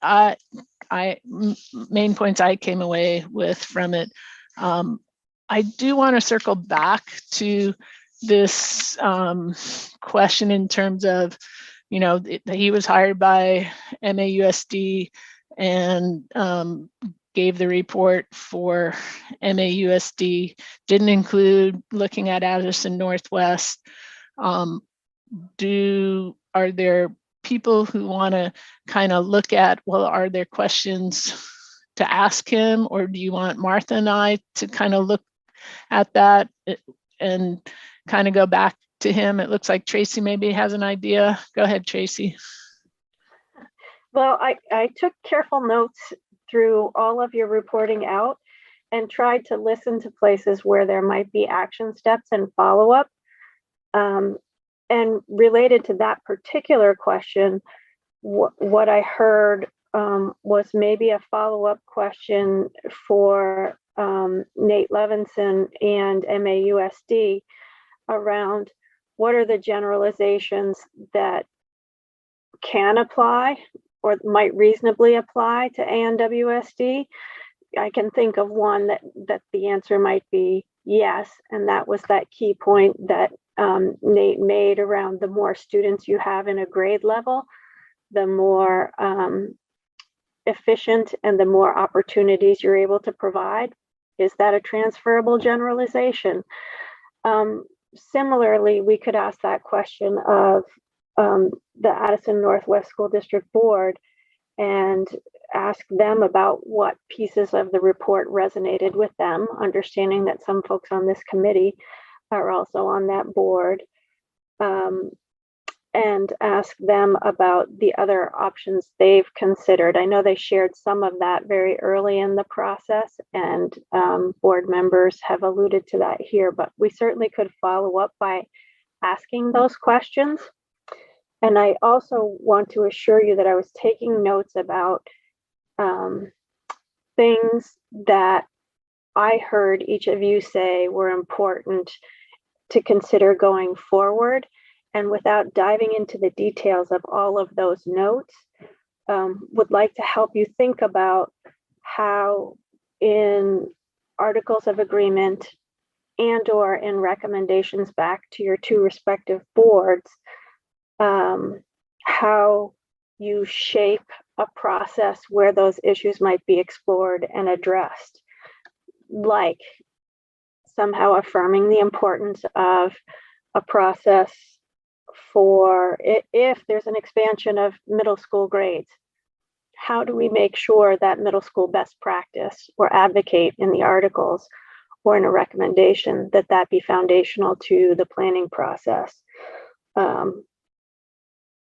main points I came away with from it. I do want to circle back to this question in terms of, he was hired by MAUSD and gave the report for MAUSD, didn't include looking at Addison Northwest. Are there people who want to kind of look at, well, are there questions to ask him, or do you want Martha and I to kind of look at that and kind of go back to him? It looks like Tracy maybe has an idea. Go ahead, Tracy. Well, I took careful notes through all of your reporting out and tried to listen to places where there might be action steps and follow-up. And related to that particular question, what I heard was maybe a follow-up question for Nate Levinson and MAUSD around what are the generalizations that can apply or might reasonably apply to ANWSD. I can think of one that the answer might be yes, and that was that key point that Nate made around the more students you have in a grade level, the more efficient and the more opportunities you're able to provide. Is that a transferable generalization? Similarly, we could ask that question of the Addison Northwest School District Board and ask them about what pieces of the report resonated with them, understanding that some folks on this committee are also on that board, and ask them about the other options they've considered. I know they shared some of that very early in the process, and board members have alluded to that here, but we certainly could follow up by asking those questions. And I also want to assure you that I was taking notes about things that I heard each of you say were important to consider going forward. And without diving into the details of all of those notes, would like to help you think about how in articles of agreement and or in recommendations back to your two respective boards, how you shape a process where those issues might be explored and addressed, like somehow affirming the importance of a process for if there's an expansion of middle school grades, how do we make sure that middle school best practice or advocate in the articles or in a recommendation that be foundational to the planning process?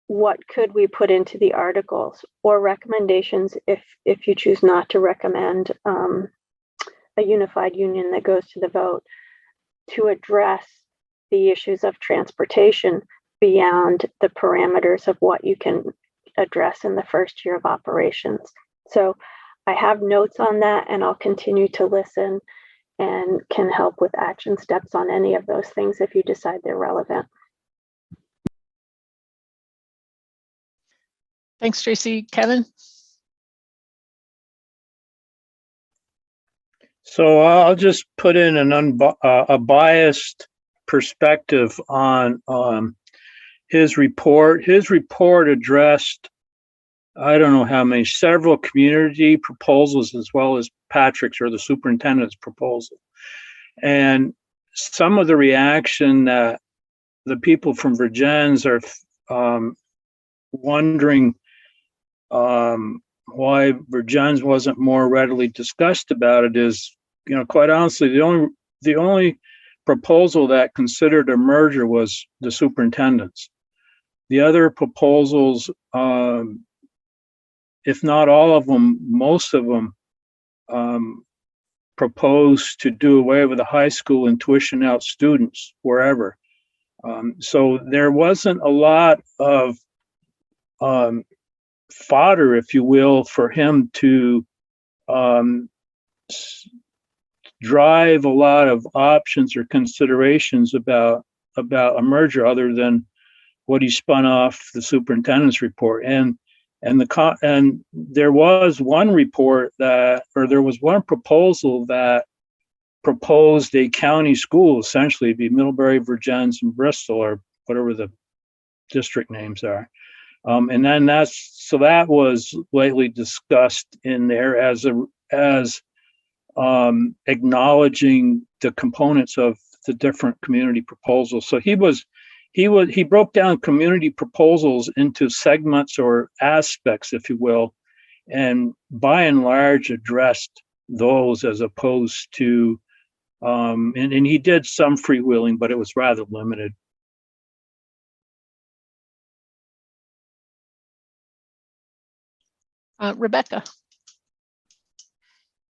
What could we put into the articles or recommendations if you choose not to recommend a unified union that goes to the vote to address the issues of transportation beyond the parameters of what you can address in the first year of operations? So I have notes on that, and I'll continue to listen and can help with action steps on any of those things if you decide they're relevant. Thanks, Tracy. Kevin? So I'll just put in a biased perspective on his report. His report addressed, I don't know how many, several community proposals as well as Patrick's or the superintendent's proposal. And some of the reaction that the people from Virgins are wondering why Virgins wasn't more readily discussed about it is, quite honestly, the only proposal that considered a merger was the superintendent's. The other proposals, if not all of them, most of them proposed to do away with the high school and tuition out students wherever. So there wasn't a lot of fodder, if you will, for him to drive a lot of options or considerations about a merger, other than what he spun off the superintendent's report. And there was one report there was one proposal that proposed a county school, essentially it'd be Middlebury, Virgins, and Bristol, or whatever the district names are. And then that was lately discussed in there as acknowledging the components of the different community proposals. So he broke down community proposals into segments or aspects, if you will, and by and large addressed those, as opposed to and he did some freewheeling, but it was rather limited. Rebecca.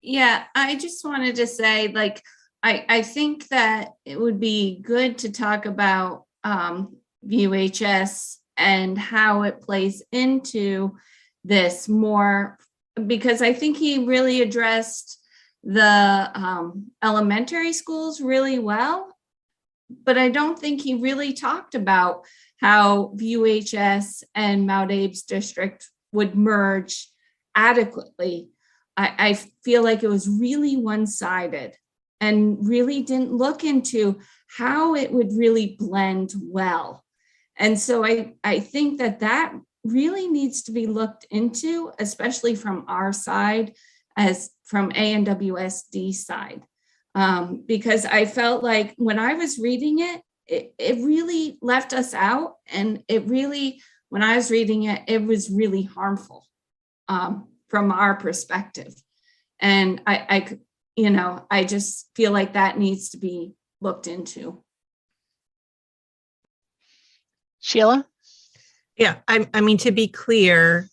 Yeah, I just wanted to say, like, I think that it would be good to talk about VUHS and how it plays into this more, because I think he really addressed the elementary schools really well, but I don't think he really talked about how VUHS and Mount Abe's district would merge adequately. I feel like it was really one-sided and really didn't look into how it would really blend well. And so I think that really needs to be looked into, especially from our side, as from ANWSD side, because I felt like when I was reading it really left us out, and when I was reading it, it was really harmful from our perspective. And I just feel like that needs to be looked into. Sheila? Yeah, I mean, to be clear,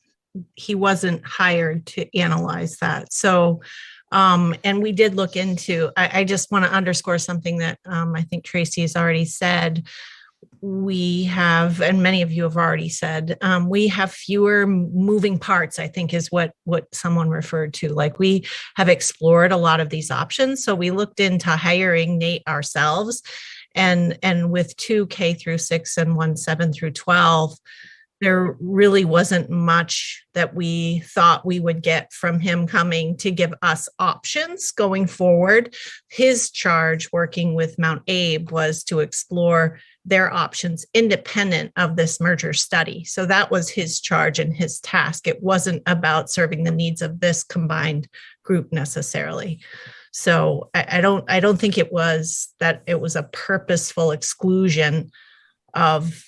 he wasn't hired to analyze that. So, and we did look into, I just want to underscore something that I think Tracy has already said. We have, and many of you have already said, we have fewer moving parts, I think is what someone referred to. Like, we have explored a lot of these options. So we looked into hiring Nate ourselves, and with 2 K through 6 and 1 7 through 12, there really wasn't much that we thought we would get from him coming to give us options going forward. His charge working with Mount Abe was to explore their options independent of this merger study. So that was his charge and his task. It wasn't about serving the needs of this combined group necessarily. So I don't think it was a purposeful exclusion of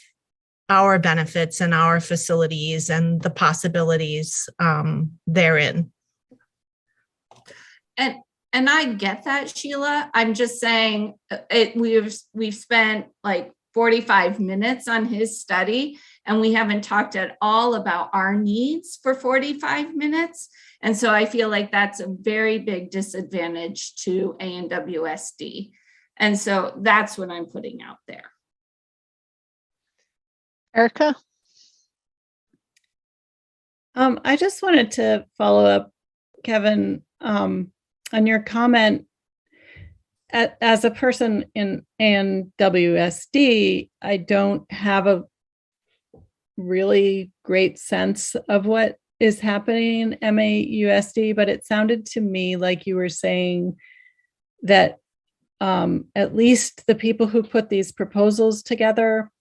our benefits and our facilities and the possibilities therein. And I get that, Sheila. I'm just saying we've spent like 45 minutes on his study, and we haven't talked at all about our needs for 45 minutes. And so I feel like that's a very big disadvantage to ANWSD. And so that's what I'm putting out there. Erica? I just wanted to follow up, Kevin, on your comment. As a person in ANWSD, I don't have a really great sense of what is happening in MAUSD, but it sounded to me like you were saying that at least the people who put these proposals together,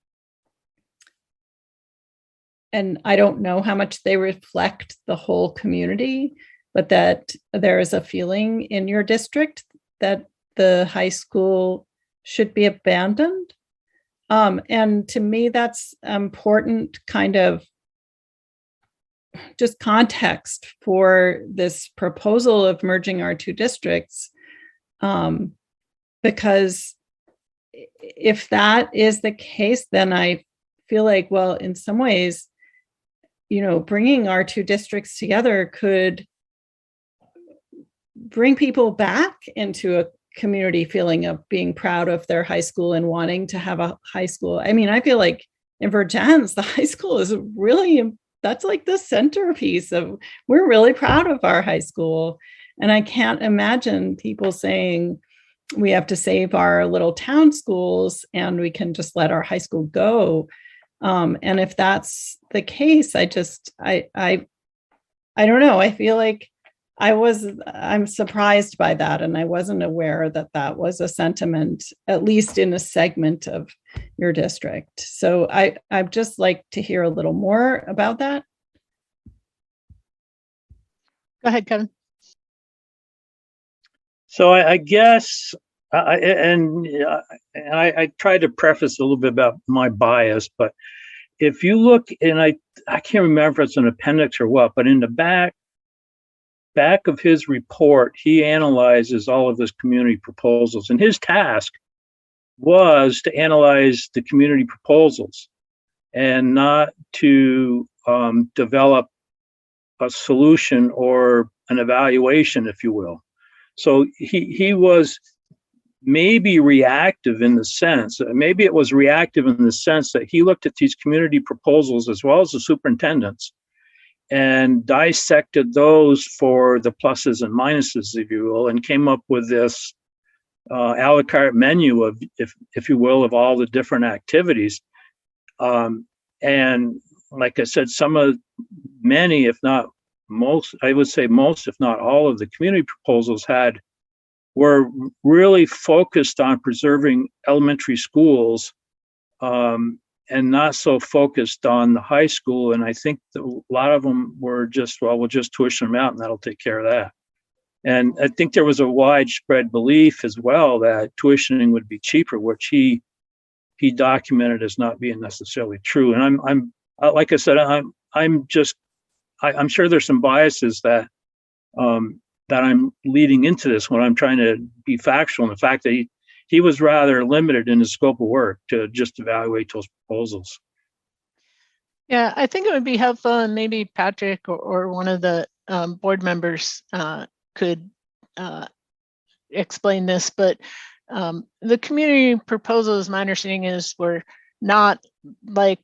and I don't know how much they reflect the whole community, but that there is a feeling in your district that the high school should be abandoned. And to me, that's important kind of just context for this proposal of merging our two districts. Because if that is the case, then I feel like, well, in some ways, bringing our two districts together could bring people back into a community feeling of being proud of their high school and wanting to have a high school. I mean, I feel like in Vergennes, the high school is really, that's like the centerpiece of, we're really proud of our high school. And I can't imagine people saying we have to save our little town schools and we can just let our high school go. And if that's the case, I don't know. I feel like I'm surprised by that. And I wasn't aware that that was a sentiment, at least in a segment of your district. So I'd just like to hear a little more about that. Go ahead, Kevin. So I guess, I tried to preface a little bit about my bias, but if you look, and I can't remember if it's an appendix or what, but in the back of his report, he analyzes all of his community proposals, and his task was to analyze the community proposals and not to develop a solution or an evaluation, if you will. So he was maybe reactive in the sense, maybe it was reactive in the sense that he looked at these community proposals as well as the superintendents and dissected those for the pluses and minuses, if you will, and came up with this a la carte menu of, if you will, of all the different activities. And like I said, many, if not most, I would say most, if not all of the community proposals were really focused on preserving elementary schools, and not so focused on the high school. And I think that a lot of them were just, well, we'll just tuition them out and that'll take care of that. And I think there was a widespread belief as well that tuitioning would be cheaper, which he documented as not being necessarily true. And I'm like I said, I'm sure there's some biases that I'm leading into this when I'm trying to be factual in the fact that he was rather limited in his scope of work to just evaluate those proposals. Yeah, I think it would be helpful, and maybe Patrick or one of the board members could explain this, but the community proposals, my understanding is, were not like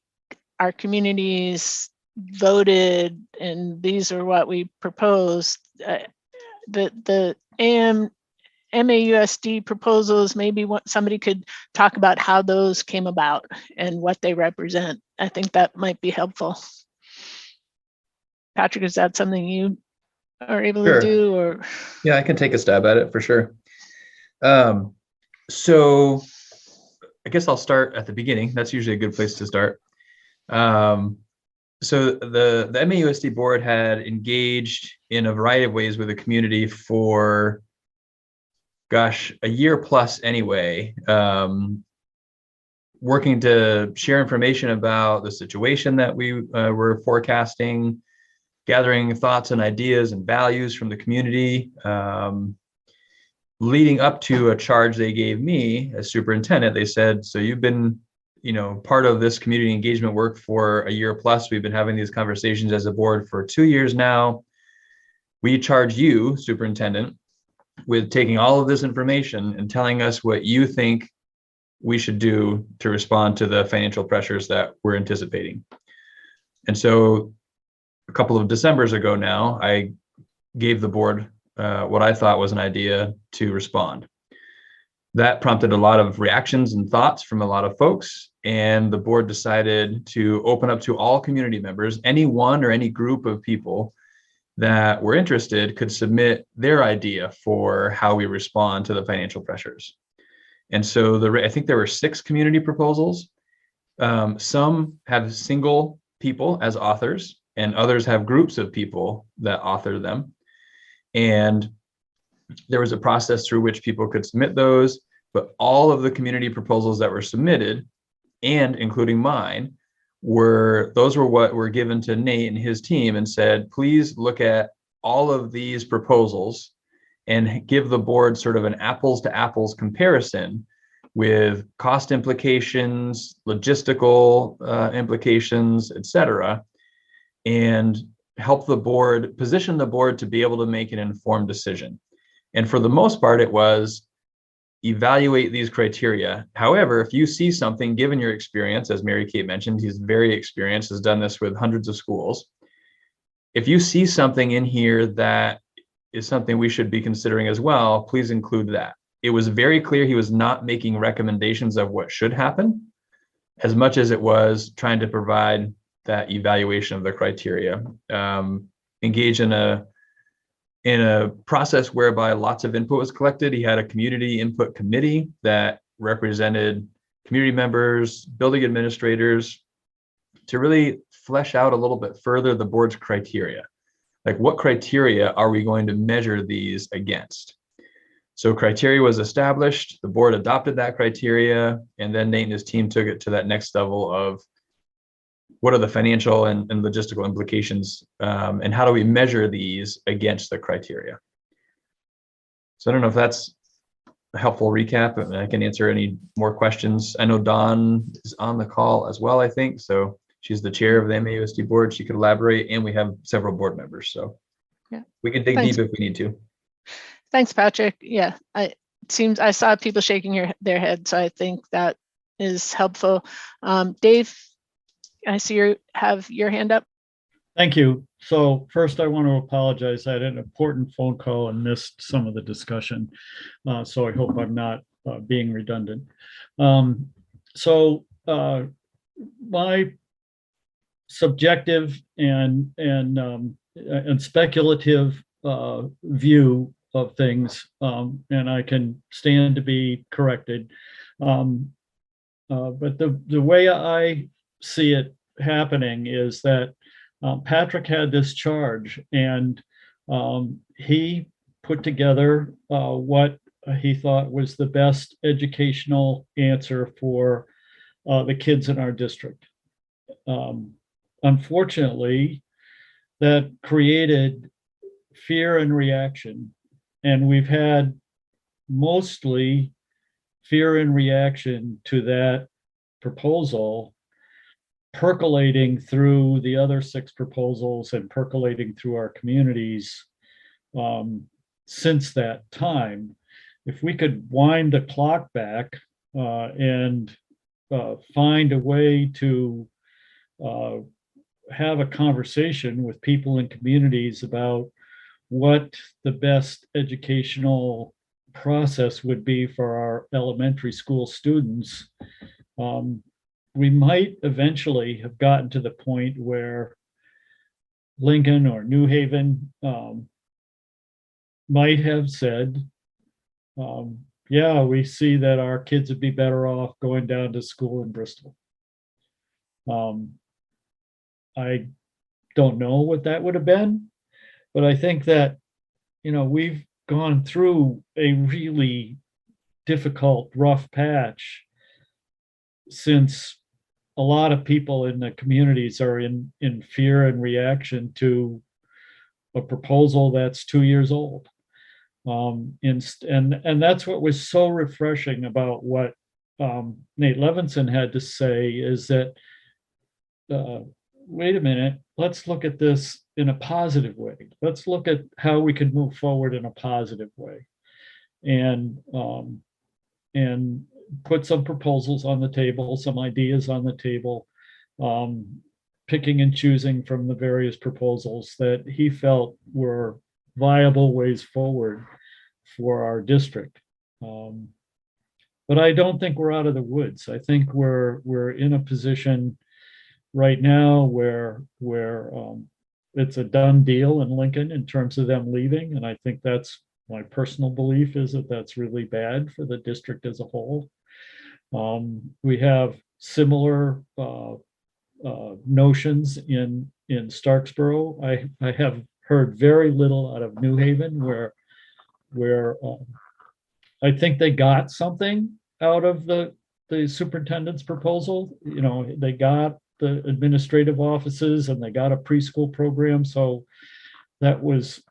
our communities voted and these are what we proposed. The MAUSD proposals, maybe somebody could talk about how those came about and what they represent. I think that might be helpful. Patrick, is that something you are able to do? Or yeah, I can take a stab at it for sure. So I guess I'll start at the beginning. That's usually a good place to start. So the MAUSD board had engaged in a variety of ways with the community for, gosh, a year plus anyway, working to share information about the situation that we were forecasting, gathering thoughts and ideas and values from the community, leading up to a charge they gave me as superintendent. They said, so you've been part of this community engagement work for a year plus. We've been having these conversations as a board for 2 years now. We charge you, superintendent, with taking all of this information and telling us what you think we should do to respond to the financial pressures that we're anticipating. And so a couple of Decembers ago now, I gave the board what I thought was an idea to respond. That prompted a lot of reactions and thoughts from a lot of folks, and the board decided to open up to all community members. Any one or any group of people that were interested could submit their idea for how we respond to the financial pressures. And so I think there were 6 community proposals. Some have single people as authors, and others have groups of people that author them. And there was a process through which people could submit those, but all of the community proposals that were submitted, and including mine, those were what were given to Nate and his team and said, please look at all of these proposals and give the board sort of an apples to apples comparison with cost implications, logistical implications, et cetera, and help the board, position the board to be able to make an informed decision. And for the most part, it was evaluate these criteria. However, if you see something, given your experience, as Mary Kate mentioned, he's very experienced, has done this with hundreds of schools. If you see something in here that is something we should be considering as well, please include that. It was very clear he was not making recommendations of what should happen, as much as it was trying to provide that evaluation of the criteria. Engage in a process whereby lots of input was collected. He had a community input committee that represented community members, building administrators, to really flesh out a little bit further the board's criteria. Like, what criteria are we going to measure these against? So criteria was established, the board adopted that criteria, and then Nate and his team took it to that next level of what are the financial and logistical implications, and how do we measure these against the criteria? So I don't know if that's a helpful recap, and I can answer any more questions. I know Dawn is on the call as well, I think. So she's the chair of the MAUSD board. She could elaborate, and we have several board members. So yeah, we can dig deep if we need to. Thanks, Patrick. Yeah, it seems I saw people shaking their heads, so I think that is helpful. Dave, I see you have your hand up. Thank you. So first, I want to apologize. I had an important phone call and missed some of the discussion. So I hope I'm not being redundant. My subjective and speculative view of things, and I can stand to be corrected. But the way I see it happening is that Patrick had this charge, and he put together what he thought was the best educational answer for the kids in our district. Unfortunately, that created fear and reaction, and we've had mostly fear and reaction to that proposal percolating through the other 6 proposals and percolating through our communities since that time. If we could wind the clock back and find a way to have a conversation with people in communities about what the best educational process would be for our elementary school students, we might eventually have gotten to the point where Lincoln or New Haven might have said, yeah, we see that our kids would be better off going down to school in Bristol. I don't know what that would have been, but I think that, we've gone through a really difficult, rough patch since a lot of people in the communities are in fear and reaction to a proposal that's 2 years old. And that's what was so refreshing about what Nate Levinson had to say, is that, wait a minute, let's look at this in a positive way. Let's look at how we can move forward in a positive way. And put some proposals on the table, some ideas on the table, picking and choosing from the various proposals that he felt were viable ways forward for our district. But I don't think we're out of the woods. I think we're in a position right now where it's a done deal in Lincoln in terms of them leaving, and I think that's my personal belief, is that that's really bad for the district as a whole. We have similar notions in Starksboro. I have heard very little out of New Haven, where I think they got something out of the superintendent's proposal. They got the administrative offices, and they got a preschool program. So that was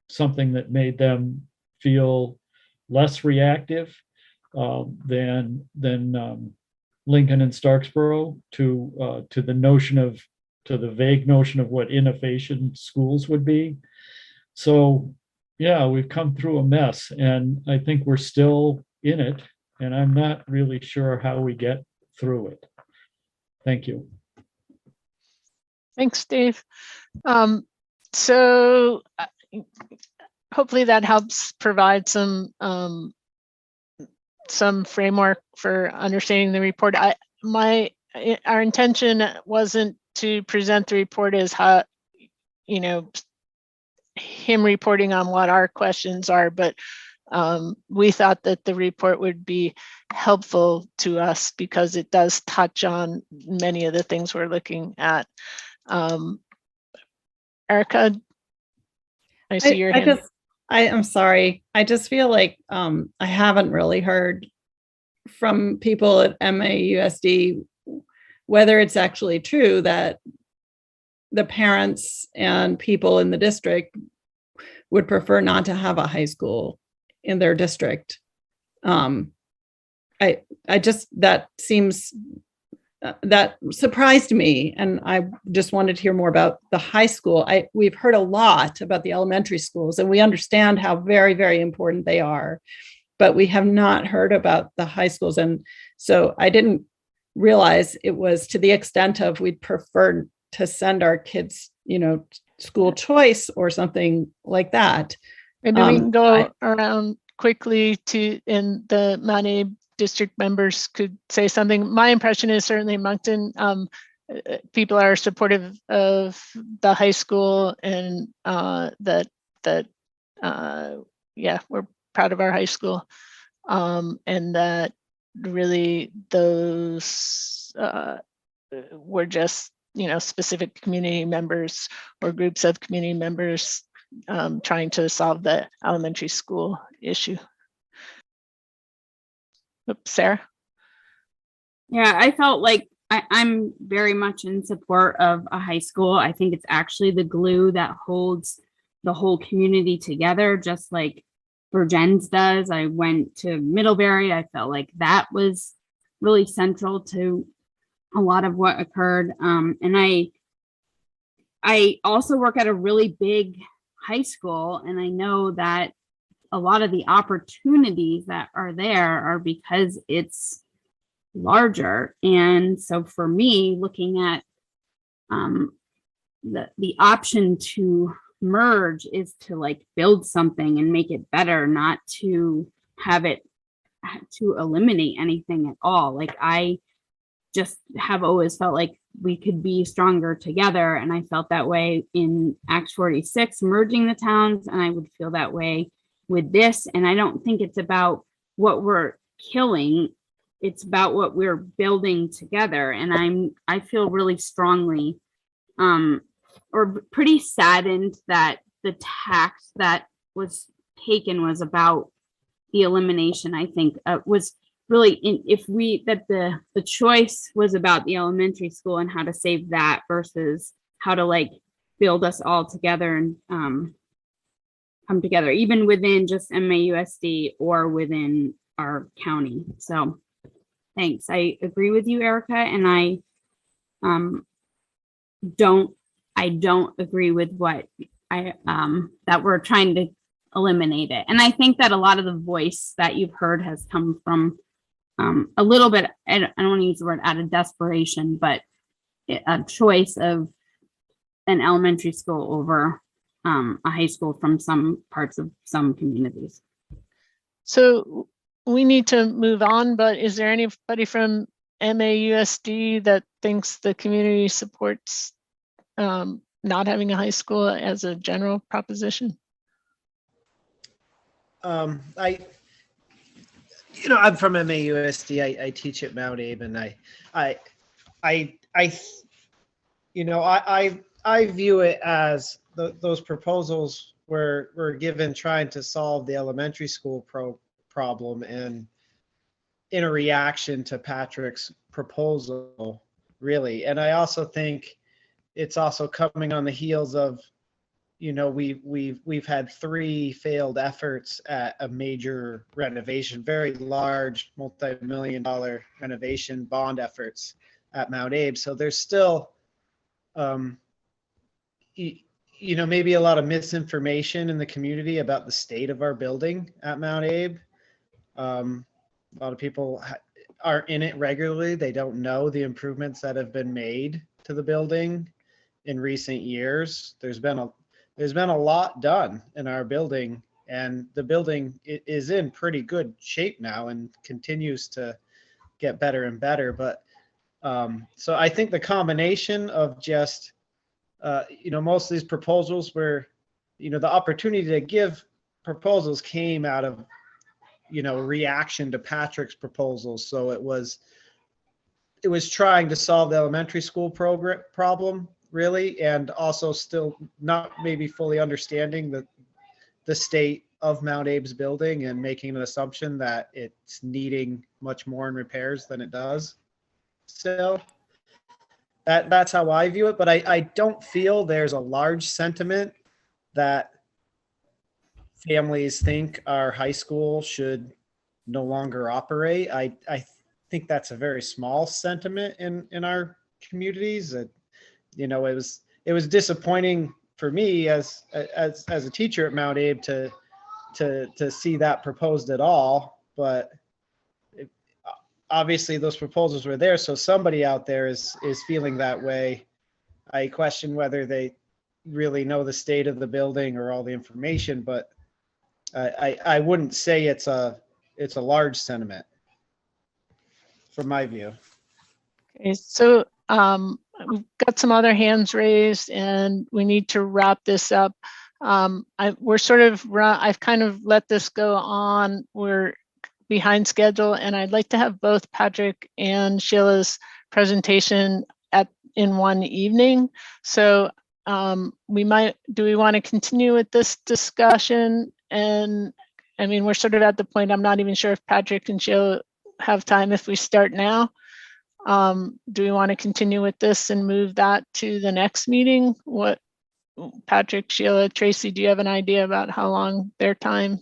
something that made them feel less reactive than Lincoln and Starksboro to the vague notion of what inefficient schools would be. So yeah, we've come through a mess, and I think we're still in it, and I'm not really sure how we get through it. Thank you. Thanks, Dave. So hopefully that helps provide some framework for understanding the report. Our intention wasn't to present the report as how, him reporting on what our questions are, but we thought that the report would be helpful to us because it does touch on many of the things we're looking at. Erica, I see your hand. I'm sorry. I just feel like I haven't really heard from people at MAUSD whether it's actually true that the parents and people in the district would prefer not to have a high school in their district. That surprised me, and I just wanted to hear more about the high school. We've heard a lot about the elementary schools, and we understand how very, very important they are, but we have not heard about the high schools. And so I didn't realize it was to the extent of we'd prefer to send our kids, school choice or something like that. Maybe we can go around quickly and the Mount district members could say something. My impression is certainly Moncton, people are supportive of the high school, and we're proud of our high school, and that really those were just specific community members or groups of community members trying to solve the elementary school issue. Oops, Sarah. Yeah, I felt like I'm very much in support of a high school. I think it's actually the glue that holds the whole community together, just like Virgins does. I went to Middlebury. I felt like that was really central to a lot of what occurred. And I also work at a really big high school, and I know that a lot of the opportunities that are there are because it's larger. And so for me, looking at the option to merge is to build something and make it better, not to have it to eliminate anything at all. I just have always felt like we could be stronger together. And I felt that way in Act 46, merging the towns, and I would feel that way with this. And I don't think it's about what we're killing. It's about what we're building together. And I feel really strongly or pretty saddened that the tax that was taken was about the elimination. I think was really the choice was about the elementary school and how to save that versus how to build us all together and come together, even within just MAUSD or within our county. So thanks. I agree with you, Erica, and I don't agree with what that we're trying to eliminate it. And I think that a lot of the voice that you've heard has come from a little bit, I don't want to use the word out of desperation, but a choice of an elementary school over a high school from some parts of some communities. So we need to move on, but is there anybody from MAUSD that thinks the community supports not having a high school as a general proposition? I'm from MAUSD. I teach at Mount Abe, and I view it as those proposals were given trying to solve the elementary school problem, and in a reaction to Patrick's proposal, really. And I also think it's also coming on the heels of, we've had 3 failed efforts at a major renovation, very large multi-million-dollar renovation bond efforts at Mount Abe. So there's still, maybe a lot of misinformation in the community about the state of our building at Mount Abe. A lot of people aren't in it regularly. They don't know the improvements that have been made to the building in recent years. There's been a lot done in our building, and the building is in pretty good shape now and continues to get better and better. But so I think the combination of just, most of these proposals were, the opportunity to give proposals came out of, reaction to Patrick's proposals. So it was trying to solve the elementary school problem, really, and also still not maybe fully understanding the state of Mount Abe's building and making an assumption that it's needing much more in repairs than it does. So that's how I view it. But I don't feel there's a large sentiment that families think our high school should no longer operate. I think that's a very small sentiment in our communities. It was disappointing for me as a teacher at Mount Abe to see that proposed at all. But obviously those proposals were there, so somebody out there is feeling that way. I question whether they really know the state of the building or all the information, but I wouldn't say it's a large sentiment from my view. Okay, so we've got some other hands raised and we need to wrap this up. I've kind of let this go on. We're behind schedule, and I'd like to have both Patrick and Sheila's presentation in one evening. So do we want to continue with this discussion? And I mean, we're sort of at the point, I'm not even sure if Patrick and Sheila have time if we start now. Do we want to continue with this and move that to the next meeting? What, Patrick, Sheila, Tracy, do you have an idea about how long their time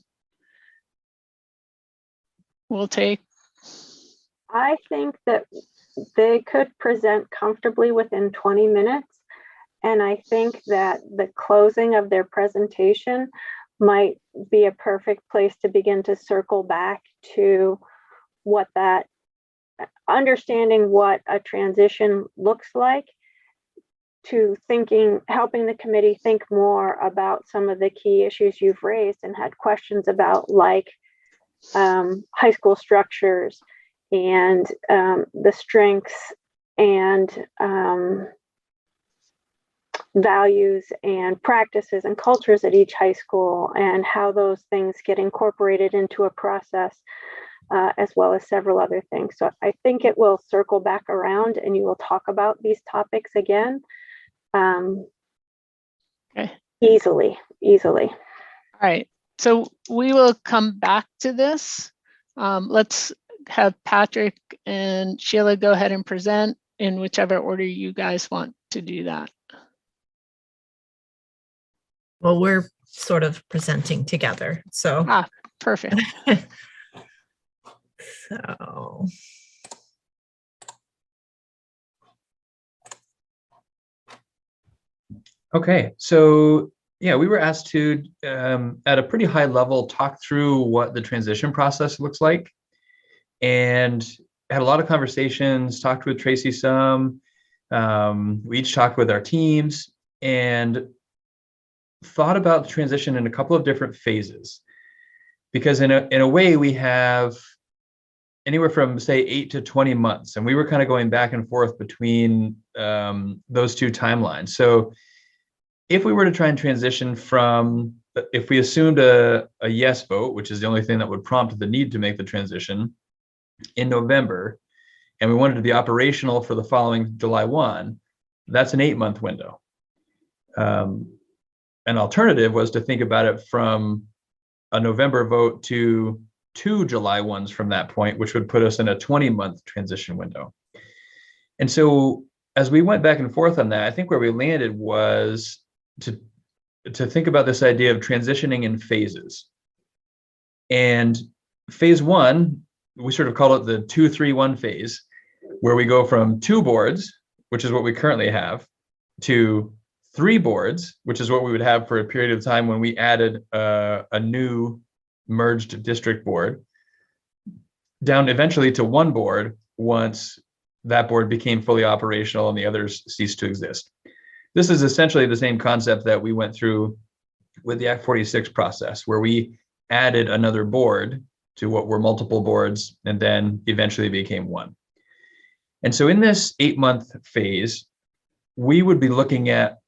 will take? I think that they could present comfortably within 20 minutes. And I think that the closing of their presentation might be a perfect place to begin to circle back to what that, understanding what a transition looks like, to helping the committee think more about some of the key issues you've raised and had questions about, like high school structures and the strengths and values and practices and cultures at each high school, and how those things get incorporated into a process, as well as several other things. So I think it will circle back around and you will talk about these topics again. Okay. Easily. All right. So we will come back to this. Let's have Patrick and Sheila go ahead and present in whichever order you guys want to do that. Well, we're sort of presenting together, so. Perfect. So. Okay, so yeah, we were asked to, at a pretty high level, talk through what the transition process looks like, and had a lot of conversations, talked with Tracy some, we each talked with our teams, and thought about the transition in a couple of different phases. Because in a way, we have anywhere from, say, 8 to 20 months, and we were kind of going back and forth between those two timelines. So if we were to try and transition from, if we assumed a yes vote, which is the only thing that would prompt the need to make the transition in November, and we wanted to be operational for the following July 1, that's an 8-month window. An alternative was to think about it from a November vote to 2 July 1s from that point, which would put us in a 20-month transition window. And so as we went back and forth on that, I think where we landed was to think about this idea of transitioning in phases. And phase one, we sort of call it the 2-3-1 phase, where we go from 2 boards, which is what we currently have, to 3 boards, which is what we would have for a period of time when we added a new merged district board, down eventually to 1 board once that board became fully operational and the others ceased to exist. This is essentially the same concept that we went through with the Act 46 process, where we added another board to what were multiple boards and then eventually became 1. And so in this 8-month phase, we would be looking at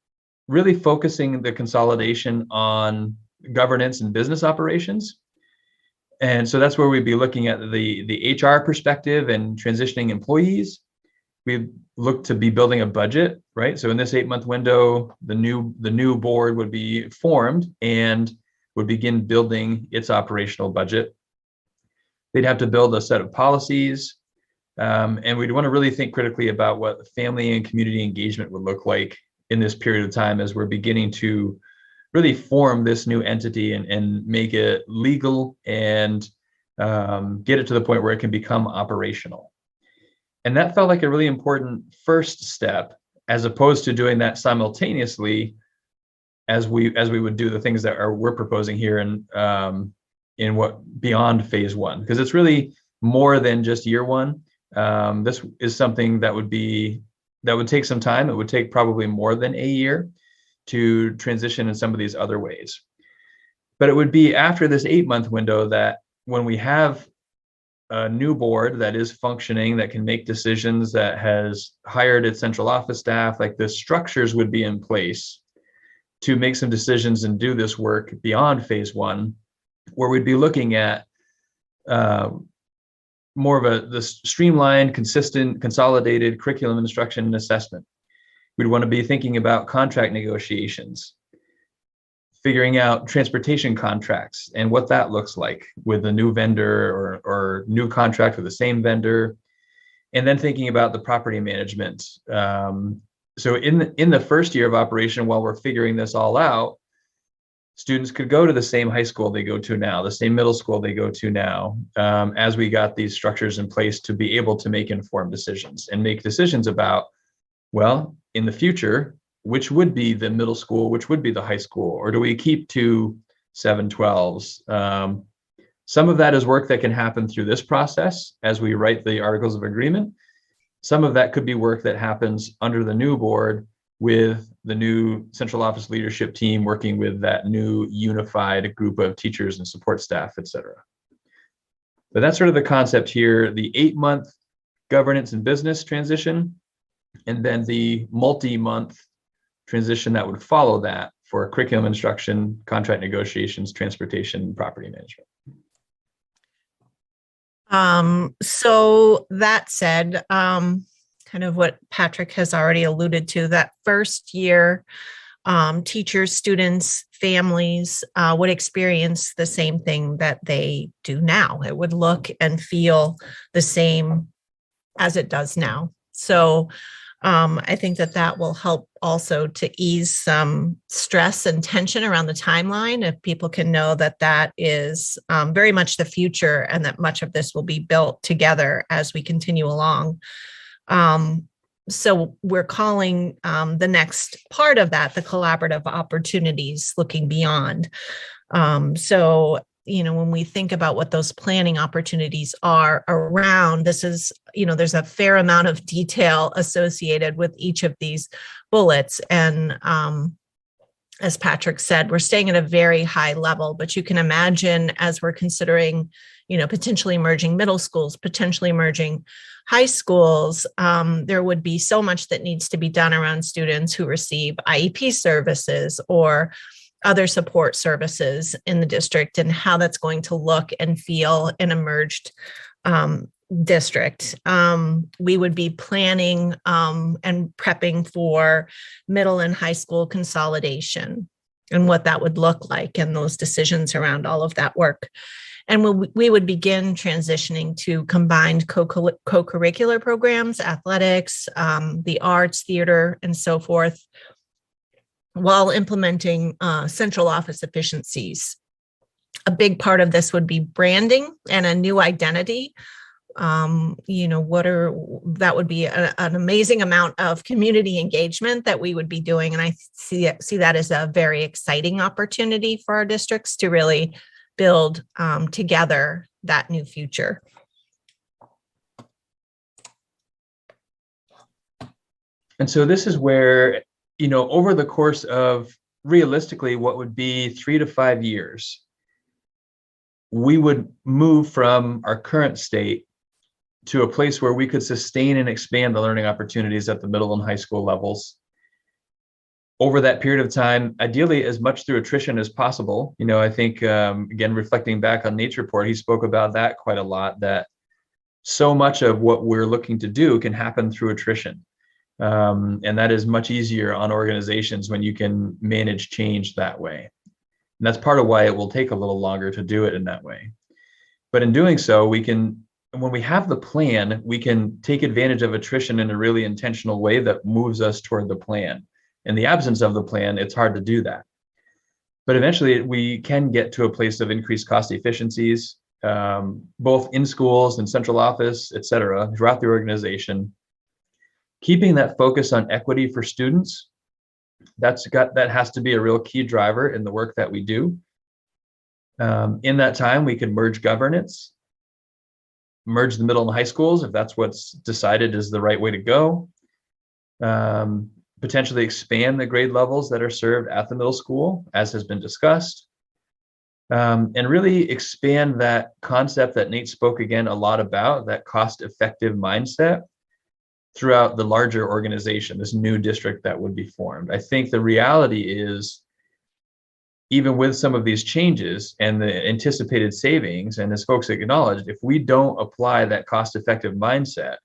really focusing the consolidation on governance and business operations. And so that's where we'd be looking at the HR perspective and transitioning employees. We look to be building a budget, right? So in this 8-month window, the new board would be formed and would begin building its operational budget. They'd have to build a set of policies, and we'd want to really think critically about what family and community engagement would look like in this period of time as we're beginning to really form this new entity and make it legal and get it to the point where it can become operational. And that felt like a really important first step, as opposed to doing that simultaneously as we would do the things that we're proposing here in what beyond phase 1, because it's really more than just year 1. This is something that would take some time. It would take probably more than a year to transition in some of these other ways. But it would be after this 8-month window that when we have a new board that is functioning, that can make decisions, that has hired its central office staff, like the structures would be in place to make some decisions and do this work beyond phase 1, where we'd be looking at more of the streamlined, consistent, consolidated curriculum instruction and assessment. We'd want to be thinking about contract negotiations, figuring out transportation contracts and what that looks like with a new vendor or new contract with the same vendor, and then thinking about the property management. So in the first year of operation, while we're figuring this all out, students could go to the same high school they go to now, the same middle school they go to now, as we got these structures in place to be able to make informed decisions and make decisions about, well, in the future, which would be the middle school, which would be the high school, or do we keep 2 7-12s? Some of that is work that can happen through this process as we write the articles of agreement. Some of that could be work that happens under the new board with the new central office leadership team working with that new unified group of teachers and support staff, et cetera. But that's sort of the concept here, the 8-month governance and business transition, and then the multi-month transition that would follow that for curriculum instruction, contract negotiations, transportation, and property management. So that said, kind of what Patrick has already alluded to, that first year, teachers, students, families would experience the same thing that they do now. It would look and feel the same as it does now. So I think that will help also to ease some stress and tension around the timeline, if people can know that is very much the future and that much of this will be built together as we continue along. So we're calling the next part of that the collaborative opportunities looking beyond. So when we think about what those planning opportunities are around, this is, there's a fair amount of detail associated with each of these bullets. And as Patrick said, we're staying at a very high level, but you can imagine as we're considering, potentially merging middle schools, potentially merging high schools, there would be so much that needs to be done around students who receive IEP services or other support services in the district, and how that's going to look and feel in a merged district. We would be planning and prepping for middle and high school consolidation and what that would look like, and those decisions around all of that work. And we would begin transitioning to combined co-curricular programs, athletics, the arts, theater, and so forth, while implementing central office efficiencies. A big part of this would be branding and a new identity. That would be an amazing amount of community engagement that we would be doing. And I see that as a very exciting opportunity for our districts to really build together that new future. And so this is where, over the course of realistically what would be 3 to 5 years, we would move from our current state to a place where we could sustain and expand the learning opportunities at the middle and high school levels. Over that period of time, ideally as much through attrition as possible. I think, again, reflecting back on Nature Report, he spoke about that quite a lot, that so much of what we're looking to do can happen through attrition. And that is much easier on organizations when you can manage change that way. And that's part of why it will take a little longer to do it in that way. But in doing so, when we have the plan, we can take advantage of attrition in a really intentional way that moves us toward the plan. In the absence of the plan, it's hard to do that. But eventually we can get to a place of increased cost efficiencies, both in schools and central office, et cetera, throughout the organization. Keeping that focus on equity for students, that has to be a real key driver in the work that we do. In that time, we can merge governance, merge the middle and high schools if that's what's decided is the right way to go. Potentially expand the grade levels that are served at the middle school, as has been discussed. And really expand that concept that Nate spoke again a lot about, that cost-effective mindset throughout the larger organization, this new district that would be formed. I think the reality is, even with some of these changes and the anticipated savings, and as folks acknowledged, if we don't apply that cost-effective mindset,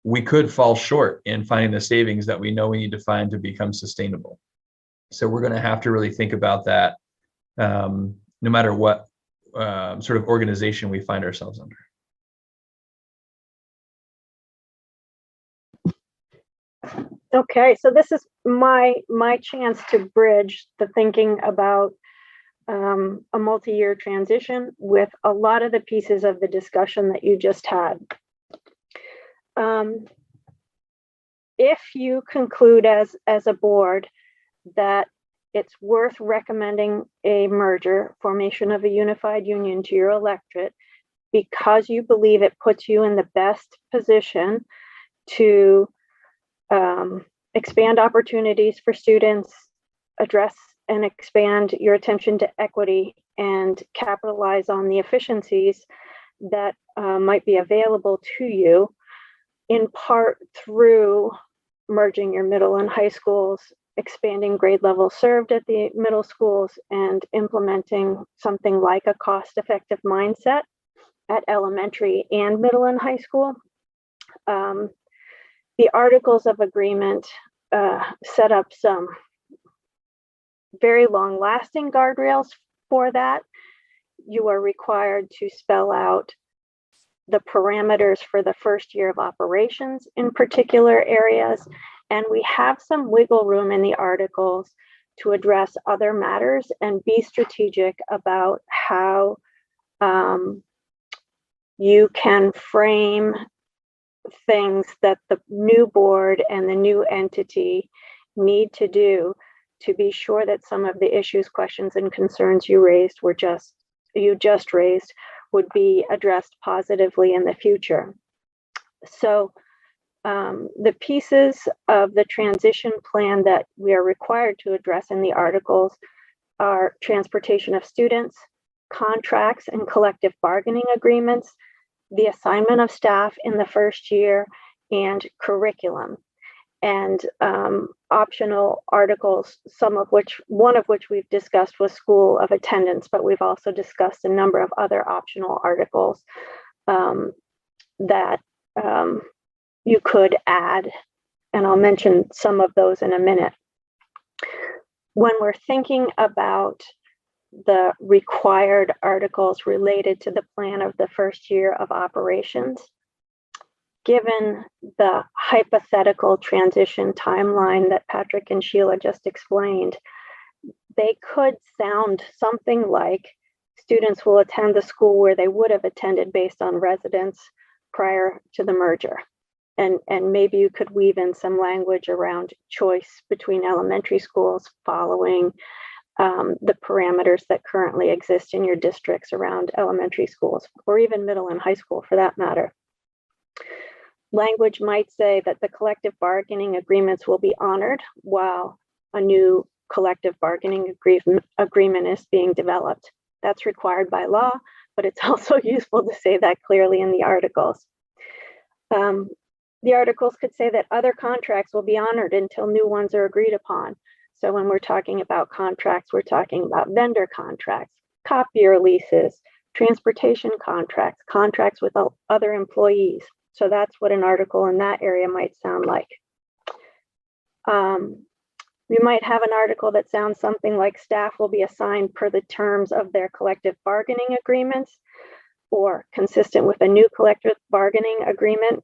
we could fall short in finding the savings that we know we need to find to become sustainable. So we're going to have to really think about that, no matter what sort of organization we find ourselves under. Okay, so this is my chance to bridge the thinking about a multi-year transition with a lot of the pieces of the discussion that you just had. If you conclude as a board that it's worth recommending a merger, formation of a unified union to your electorate, because you believe it puts you in the best position to expand opportunities for students, address and expand your attention to equity, and capitalize on the efficiencies that might be available to you, in part through merging your middle and high schools, expanding grade levels served at the middle schools, and implementing something like a cost-effective mindset at elementary and middle and high school. The Articles of Agreement set up some very long-lasting guardrails for that. You are required to spell out the parameters for the first year of operations in particular areas, and we have some wiggle room in the articles to address other matters and be strategic about how you can frame things that the new board and the new entity need to do to be sure that some of the issues, questions, and concerns you just raised would be addressed positively in the future. So the pieces of the transition plan that we are required to address in the articles are transportation of students, contracts and collective bargaining agreements, the assignment of staff in the first year, and curriculum. And optional articles, one of which we've discussed was school of attendance, but we've also discussed a number of other optional articles that you could add, and I'll mention some of those in a minute. When we're thinking about the required articles related to the plan of the first year of operations. Given the hypothetical transition timeline that Patrick and Sheila just explained, they could sound something like students will attend the school where they would have attended based on residence prior to the merger. And maybe you could weave in some language around choice between elementary schools following the parameters that currently exist in your districts around elementary schools, or even middle and high school for that matter. Language might say that the collective bargaining agreements will be honored while a new collective bargaining agreement is being developed. That's required by law, but it's also useful to say that clearly in the articles. The articles could say that other contracts will be honored until new ones are agreed upon. So when we're talking about contracts, we're talking about vendor contracts, copier leases, transportation contracts, contracts with other employees. So that's what an article in that area might sound like. We might have an article that sounds something like staff will be assigned per the terms of their collective bargaining agreements, or consistent with a new collective bargaining agreement,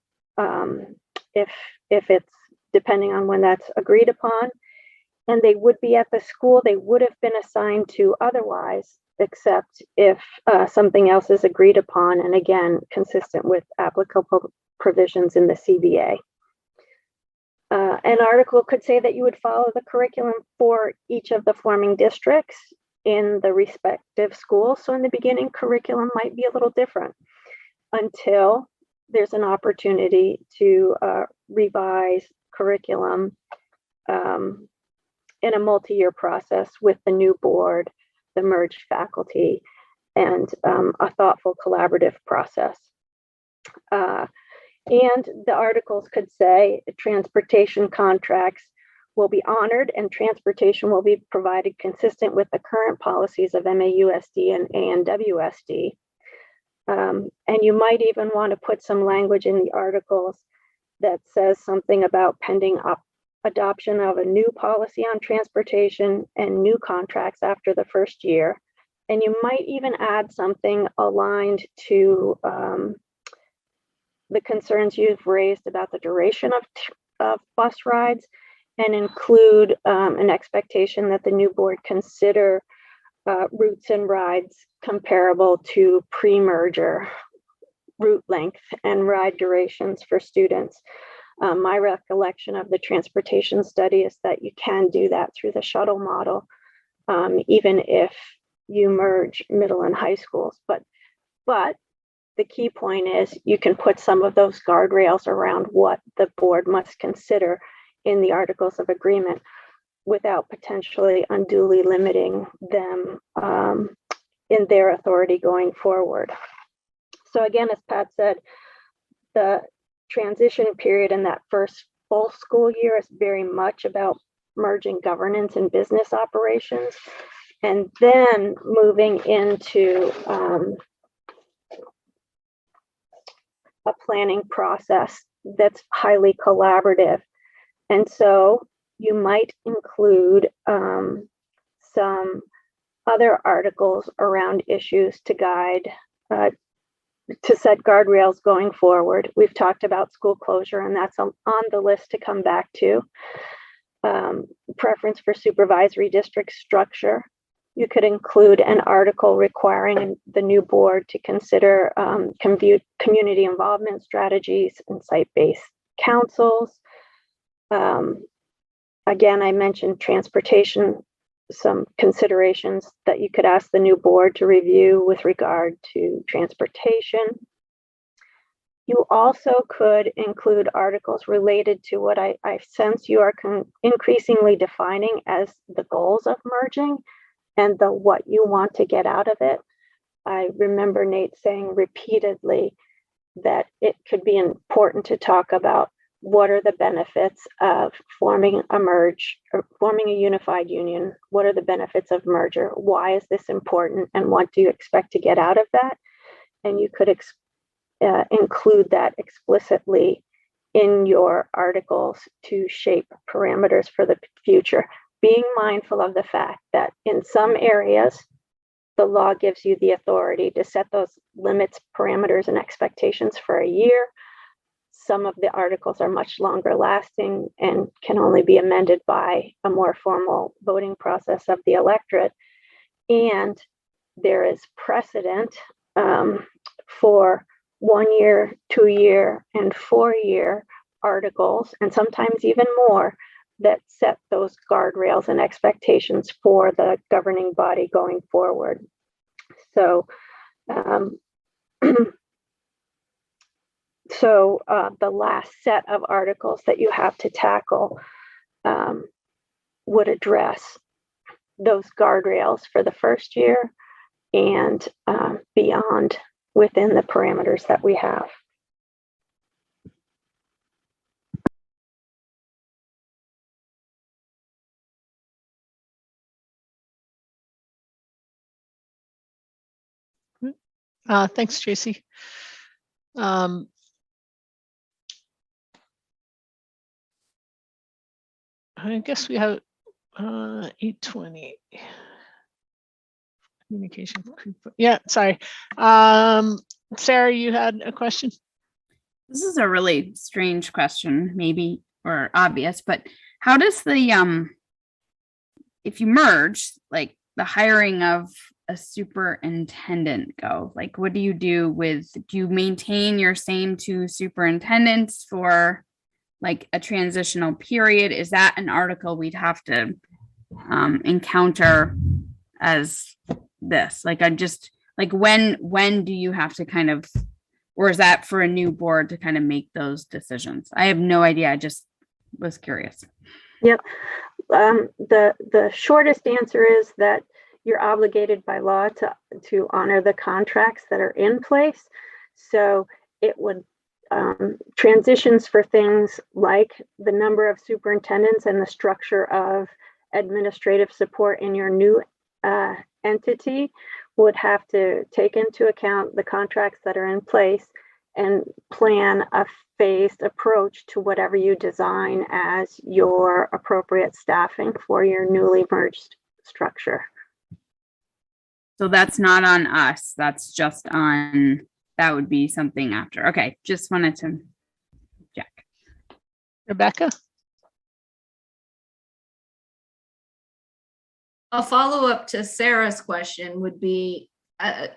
if it's depending on when that's agreed upon. And they would be at the school they would have been assigned to otherwise, except if something else is agreed upon, and again, consistent with applicable provisions in the CBA. An article could say that you would follow the curriculum for each of the forming districts in the respective schools. So in the beginning, curriculum might be a little different until there's an opportunity to revise curriculum in a multi-year process with the new board, the merged faculty, and a thoughtful collaborative process. And the articles could say transportation contracts will be honored and transportation will be provided consistent with the current policies of MAUSD and ANWSD. And you might even want to put some language in the articles that says something about pending adoption of a new policy on transportation and new contracts after the first year. And you might even add something aligned to the concerns you've raised about the duration of bus rides, and include an expectation that the new board consider routes and rides comparable to pre-merger route length and ride durations for students. My recollection of the transportation study is that you can do that through the shuttle model, even if you merge middle and high schools. But the key point is you can put some of those guardrails around what the board must consider in the articles of agreement without potentially unduly limiting them in their authority going forward. So again, as Pat said, the transition period in that first full school year is very much about merging governance and business operations, and then moving into a planning process that's highly collaborative. And so you might include some other articles around issues to guide, to set guardrails going forward. We've talked about school closure, and that's on the list to come back to. Preference for supervisory district structure. You could include an article requiring the new board to consider community involvement strategies and site-based councils. Again, I mentioned transportation, some considerations that you could ask the new board to review with regard to transportation. You also could include articles related to what I sense you are increasingly defining as the goals of merging and the what you want to get out of it. I remember Nate saying repeatedly that it could be important to talk about what are the benefits of forming a merge or forming a unified union. What are the benefits of merger? Why is this important? And what do you expect to get out of that? And you could include that explicitly in your articles to shape parameters for the future, being mindful of the fact that in some areas the law gives you the authority to set those limits, parameters, and expectations for a year. Some of the articles are much longer lasting and can only be amended by a more formal voting process of the electorate. And there is precedent for 1 year, 2 year, and 4 year articles, and sometimes even more, that set those guardrails and expectations for the governing body going forward. So, the last set of articles that you have to tackle would address those guardrails for the first year and beyond within the parameters that we have. Thanks, Tracy. I guess we have 8:20. Communication. Yeah, sorry. Sarah, you had a question? This is a really strange question, maybe, or obvious, but how does the, if you merge, like the hiring of a superintendent go? Like, what do you do with, do you maintain your same 2 superintendents for like a transitional period? Is that an article we'd have to encounter as this? Like, I'm just like, when do you have to kind of, or is that for a new board to kind of make those decisions? I have no idea. I just was curious. Yep. The shortest answer is that you're obligated by law to honor the contracts that are in place. So it would transitions for things like the number of superintendents and the structure of administrative support in your new entity would have to take into account the contracts that are in place and plan a phased approach to whatever you design as your appropriate staffing for your newly merged structure. So that's not on us. That's just on, that would be something after. Okay, just wanted to check. Rebecca? A follow-up to Sarah's question would be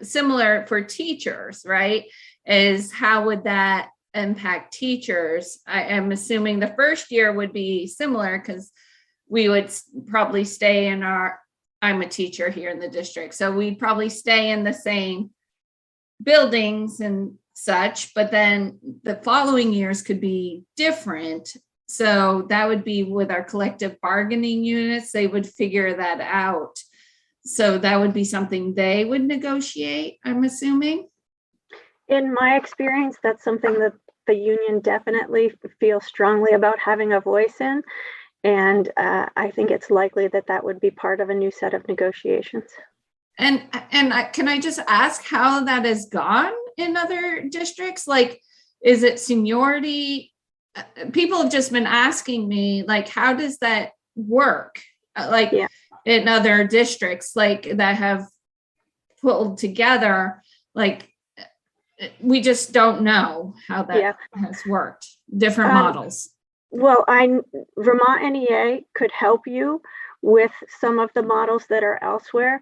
similar for teachers, right? Is how would that impact teachers? I am assuming the first year would be similar because we would probably stay in our, I'm a teacher here in the district, so we'd probably stay in the same buildings and such, but then the following years could be different. So that would be with our collective bargaining units, they would figure that out. So that would be something they would negotiate, I'm assuming. In my experience, that's something that the union definitely feels strongly about having a voice in. And I think it's likely that that would be part of a new set of negotiations. And can I just ask how that has gone in other districts? Like, is it seniority? People have just been asking me, like, how does that work? Like, yeah, in other districts, like that have pulled together, like, we just don't know how that has worked. Different models. Well, Vermont NEA could help you with some of the models that are elsewhere.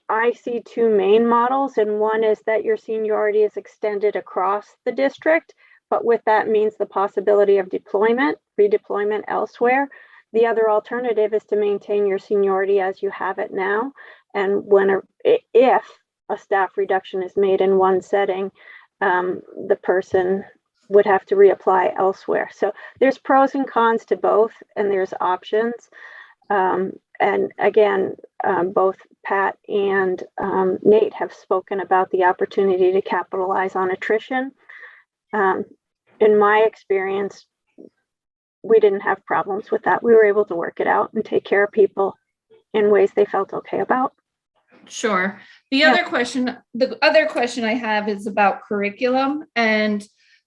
I see 2 main models, and one is that your seniority is extended across the district, but with that means the possibility of redeployment elsewhere. The other alternative is to maintain your seniority as you have it now. And if a staff reduction is made in one setting, the person would have to reapply elsewhere. So there's pros and cons to both, and there's options. And again, both Pat and Nate have spoken about the opportunity to capitalize on attrition. In my experience, we didn't have problems with that. We were able to work it out and take care of people in ways they felt okay about. Sure. The other question I have is about curriculum, and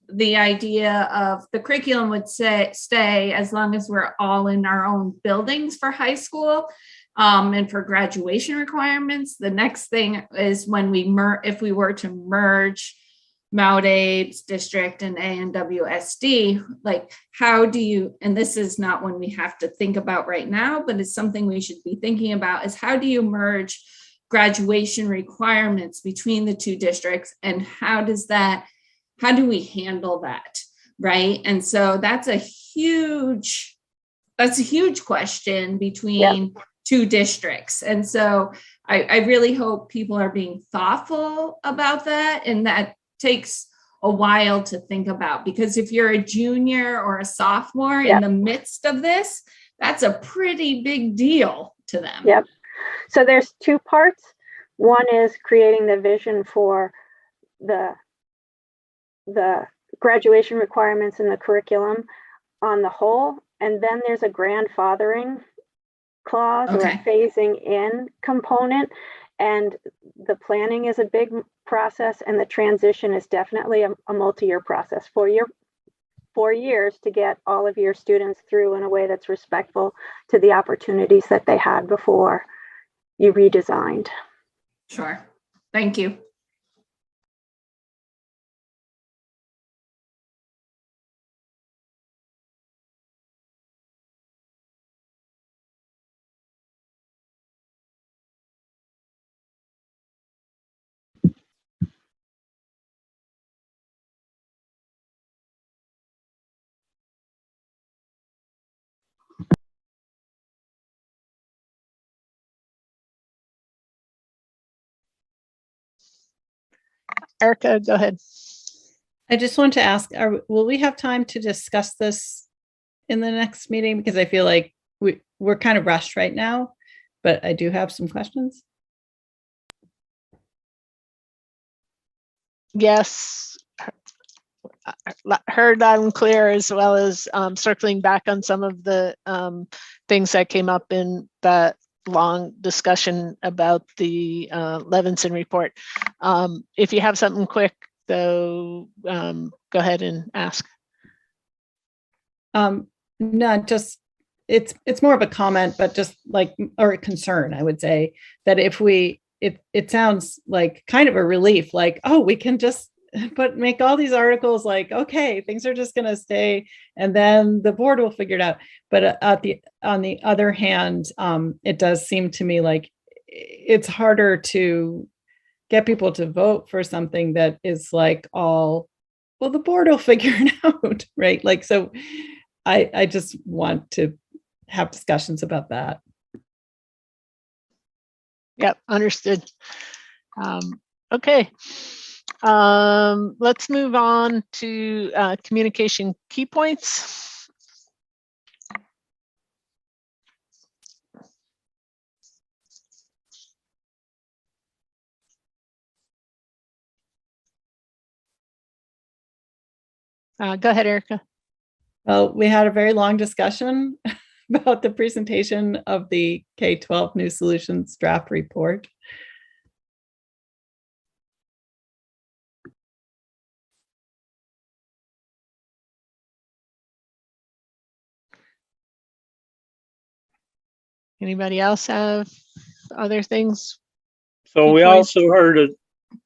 the idea of the curriculum would stay as long as we're all in our own buildings for high school. And for graduation requirements, the next thing is when if we were to merge MAUSD's district and ANWSD, like how do you, and this is not one we have to think about right now, but it's something we should be thinking about, is how do you merge graduation requirements between the two districts, and how do we handle that, right? And so that's a huge question between two districts. And so I really hope people are being thoughtful about that, and that takes a while to think about, because if you're a junior or a sophomore in the midst of this, that's a pretty big deal to them. Yep. So there's two parts. One is creating the vision for the graduation requirements in the curriculum on the whole. And then there's a grandfathering clause or a phasing in component. And the planning is a big process, and the transition is definitely a multi-year process. 4 years to get all of your students through in a way that's respectful to the opportunities that they had before you redesigned. Sure. Thank you. Erica, go ahead. I just want to ask, will we have time to discuss this in the next meeting? Because I feel like we're kind of rushed right now, but I do have some questions. Yes. Heard loud and clear, as well as circling back on some of the things that came up in that long discussion about the Levinson report. If you have something quick, though, go ahead and ask. No, just it's more of a comment, but just like, or a concern, I would say, that if it sounds like kind of a relief, like, oh, we can just make all these articles like, okay, things are just going to stay, and then the board will figure it out. But on the other hand, it does seem to me like it's harder to get people to vote for something that is like all, well, the board will figure it out, right? Like, so I just want to have discussions about that. Yep, understood. Okay. Let's move on to communication key points. Go ahead, Erica. Well, we had a very long discussion about the presentation of the K-12 New Solutions draft report. Anybody else have other things? So we also heard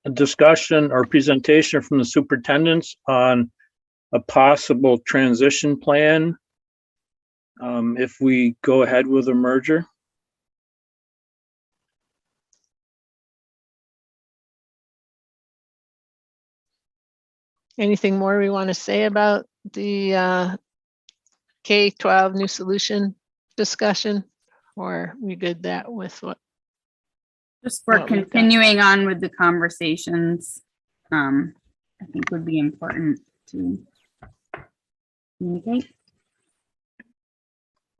a discussion or presentation from the superintendents on a possible transition plan if we go ahead with a merger. Anything more we want to say about the K-12 new solution discussion, or are we good that with what? Just for continuing on with the conversations, I think would be important to communicate.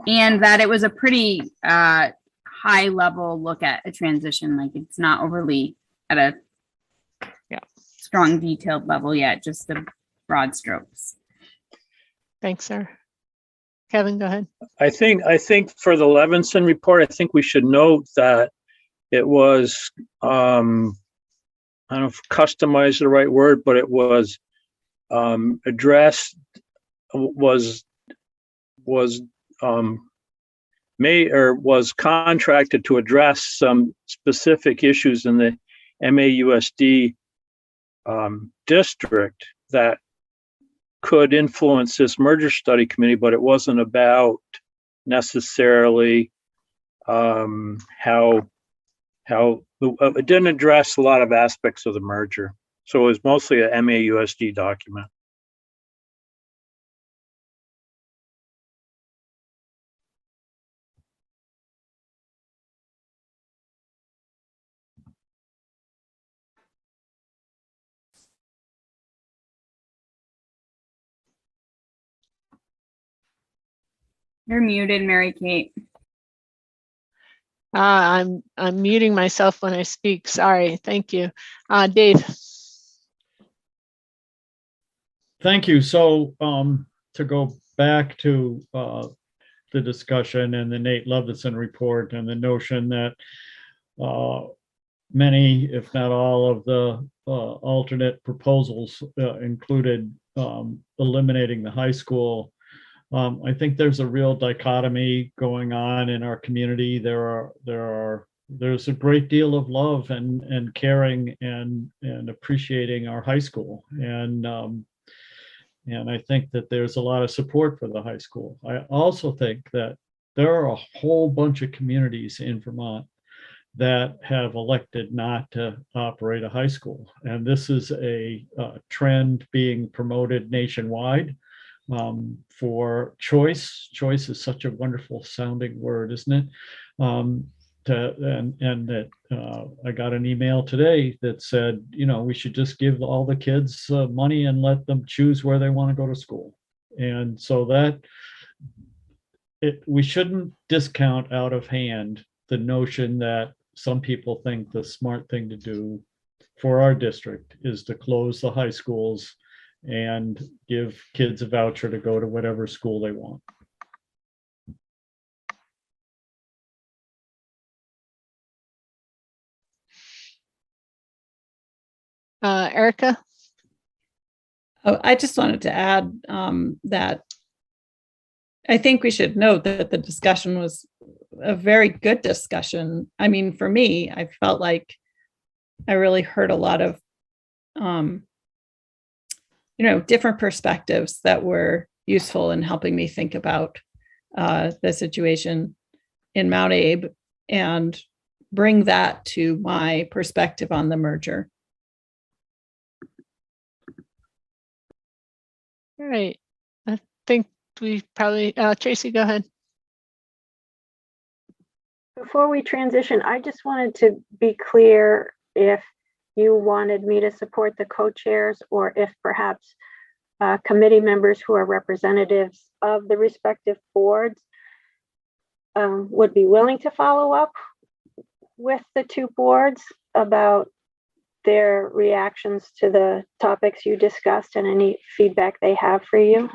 And that it was a pretty high level look at a transition, like it's not overly at a strong detailed level yet, just the broad strokes. Thanks, sir. Kevin, go ahead. I think for the Levinson report, I think we should note that it was, I don't know if customized is the right word, but it was addressed, was was contracted to address some specific issues in the MAUSD district that could influence this merger study committee, but it wasn't about necessarily how it didn't address a lot of aspects of the merger. So it was mostly a MAUSD document. You're muted, Mary Kate. I'm muting myself when I speak. Sorry. Thank you. Dave. Thank you. So to go back to the discussion and the Nate Levinson report and the notion that many, if not all, of the alternate proposals included eliminating the high school. I think there's a real dichotomy going on in our community. There's a great deal of love and caring and appreciating our high school. And I think that there's a lot of support for the high school. I also think that there are a whole bunch of communities in Vermont that have elected not to operate a high school. And this is a trend being promoted nationwide for choice. Choice is such a wonderful sounding word, isn't it? I got an email today that said, we should just give all the kids money and let them choose where they want to go to school. And so we shouldn't discount out of hand the notion that some people think the smart thing to do for our district is to close the high schools and give kids a voucher to go to whatever school they want. Erica? Oh, I just wanted to add that I think we should note that the discussion was a very good discussion. I mean, for me, I felt like I really heard a lot of, different perspectives that were useful in helping me think about the situation in Mount Abe and bring that to my perspective on the merger. All right. I think we probably, Tracy, go ahead. Before we transition, I just wanted to be clear if you wanted me to support the co-chairs or if perhaps committee members who are representatives of the respective boards would be willing to follow up with the two boards about their reactions to the topics you discussed and any feedback they have for you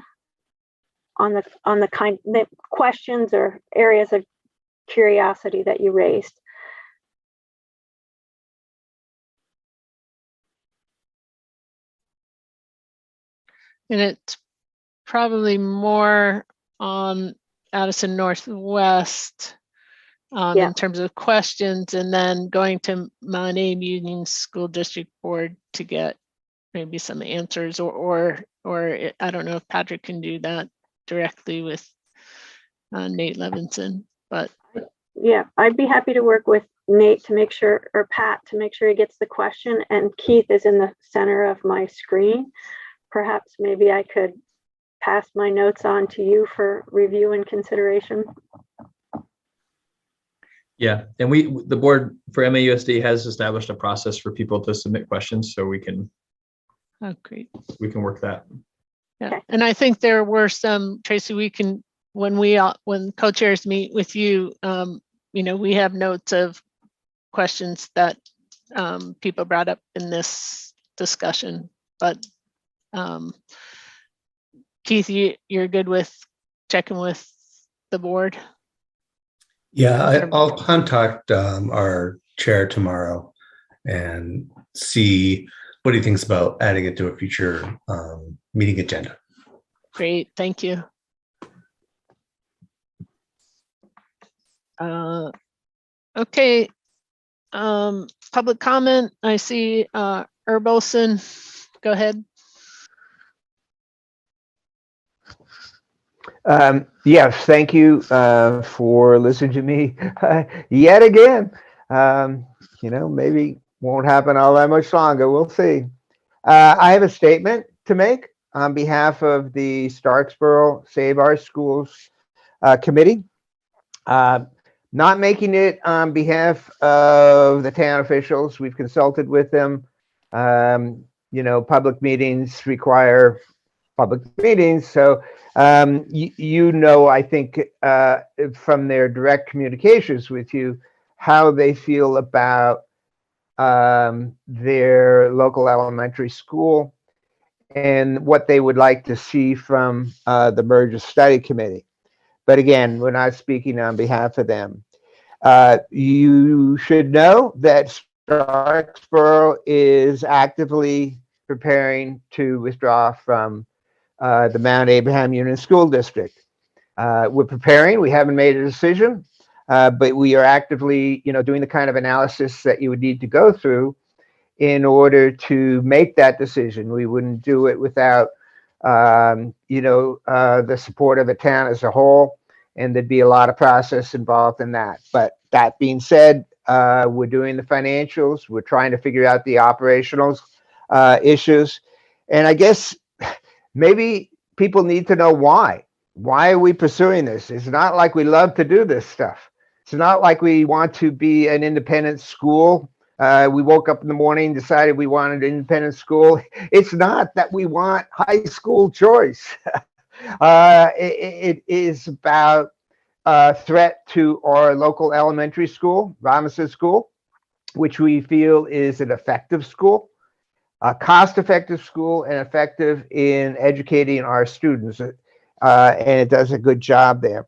on the kind of questions or areas of curiosity that you raised. And it's probably more on Addison Northwest in terms of questions, and then going to Mount Abe Union School District Board to get maybe some answers, or I don't know if Patrick can do that directly with Nate Levinson, but yeah, I'd be happy to work with Nate to make sure, or Pat to make sure he gets the question, and Keith is in the center of my screen. Perhaps maybe I could pass my notes on to you for review and consideration. Yeah, and the board for MAUSD has established a process for people to submit questions, so we can great. We can work that. Yeah, okay. And I think there were some, Tracy, we can, when co-chairs meet with you, we have notes of questions that people brought up in this discussion, but Keith, you're good with checking with the board? Yeah, I'll contact our chair tomorrow and see what he thinks about adding it to a future meeting agenda. Great, thank you. Okay, public comment. I see Herb Olson. Go ahead. Yes, thank you for listening to me yet again. Maybe won't happen all that much longer. We'll see. I have a statement to make on behalf of the Starksboro Save Our Schools committee. Not making it on behalf of the town officials. We've consulted with them. Public meetings require public meetings. So, I think from their direct communications with you, how they feel about their local elementary school and what they would like to see from the merger study committee. But again, we're not speaking on behalf of them. You should know that Starksboro is actively preparing to withdraw from the Mount Abraham Union School District. We're preparing. We haven't made a decision, but we are actively, doing the kind of analysis that you would need to go through in order to make that decision. We wouldn't do it without, the support of the town as a whole, and there'd be a lot of process involved in that. But that being said, we're doing the financials. We're trying to figure out the operational issues, and I guess maybe people need to know why. Why are we pursuing this? It's not like we love to do this stuff. It's not like we want to be an independent school. We woke up in the morning, decided we wanted an independent school. It's not that we want high school choice. It is about a threat to our local elementary school, Robinson School, which we feel is an effective school. A cost-effective school and effective in educating our students, and it does a good job there.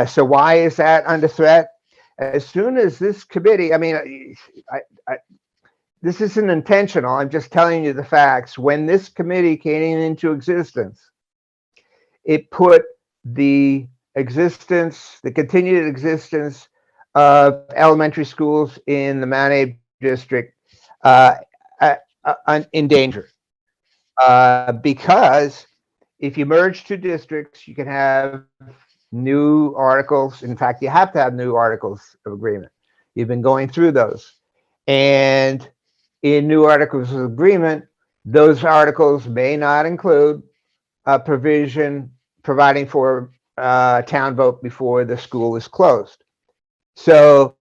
So why is that under threat? As soon as this committee, this isn't intentional, I'm just telling you the facts. When this committee came into existence, it put the continued existence of elementary schools in the Mount Abe district in danger, because if you merge two districts, you can have new articles. In fact, you have to have new articles of agreement. You've been going through those, and in new articles of agreement, those articles may not include a provision providing for a town vote before the school is closed. So,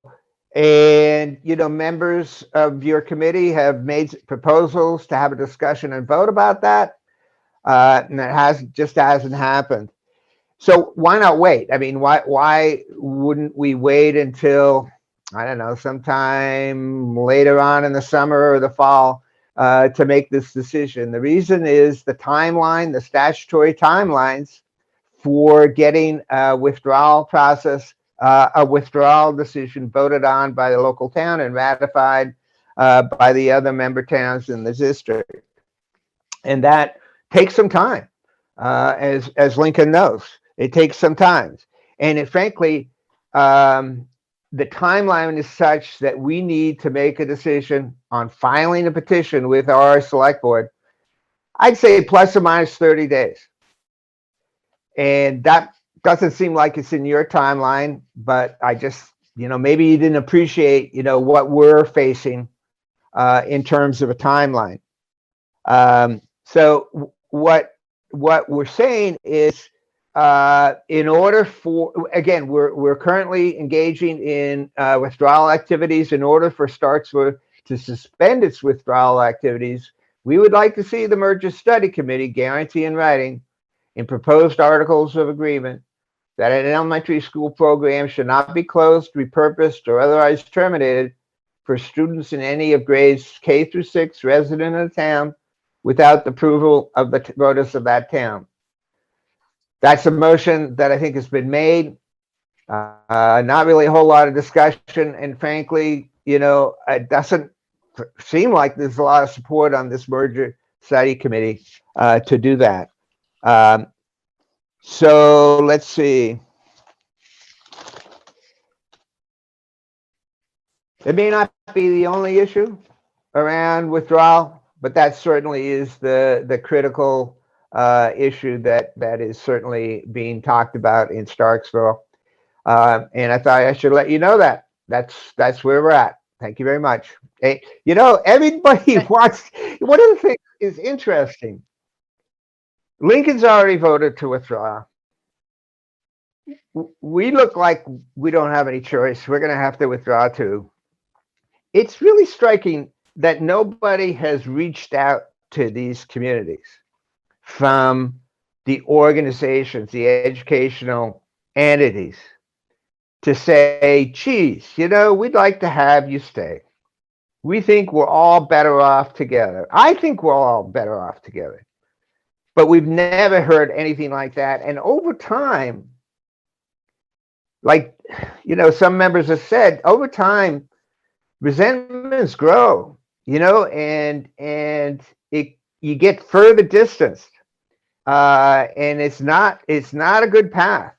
and members of your committee have made proposals to have a discussion and vote about that, and that hasn't happened. So why not wait? Why wouldn't we wait until, I don't know, sometime later on in the summer or the fall to make this decision? The reason is the timeline, the statutory timelines for getting a withdrawal process, a withdrawal decision voted on by the local town and ratified by the other member towns in the district. And that takes some time, as Lincoln knows. It takes some time. And frankly, the timeline is such that we need to make a decision on filing a petition with our select board. I'd say plus or minus 30 days. And that doesn't seem like it's in your timeline, but I just, maybe you didn't appreciate, what we're facing in terms of a timeline. So what we're saying is, in order for, again, we're currently engaging in withdrawal activities. In order for Starksboro to suspend its withdrawal activities, we would like to see the merger study committee guarantee in writing in proposed articles of agreement that an elementary school program should not be closed, repurposed, or otherwise terminated for students in any of grades K through 6 resident in the town without the approval of the voters of that town. That's a motion that I think has been made. Not really a whole lot of discussion, and frankly, it doesn't seem like there's a lot of support on this merger study committee to do that. So let's see. It may not be the only issue around withdrawal, but that certainly is the critical issue that is certainly being talked about in Starksville. And I thought I should let you know that. That's where we're at. Thank you very much. Hey, you know, everybody wants, one of the things is interesting. Lincoln's already voted to withdraw. We look like we don't have any choice. We're going to have to withdraw too. It's really striking that nobody has reached out to these communities from the organizations, the educational entities, to say, geez, you know, we'd like to have you stay. We think we're all better off together. I think we're all better off together. But we've never heard anything like that. And over time, like, you know, some members have said, over time, resentments grow, you know, and you get further distanced. And it's not a good path.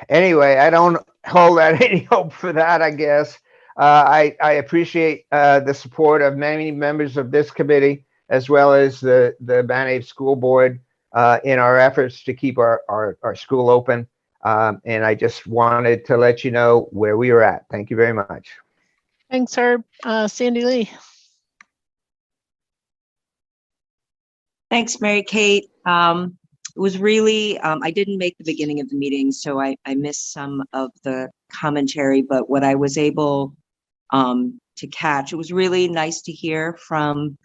Anyway, I don't hold out any hope for that, I guess. I appreciate the support of many members of this committee, as well as the Mount Abe School Board in our efforts to keep our school open. And I just wanted to let you know where we are at. Thank you very much. Thanks, Herb. Sandy Lee. Thanks, Mary Kate. It was really, I didn't make the beginning of the meeting, so I missed some of the commentary, but what I was able to catch, it was really nice to hear from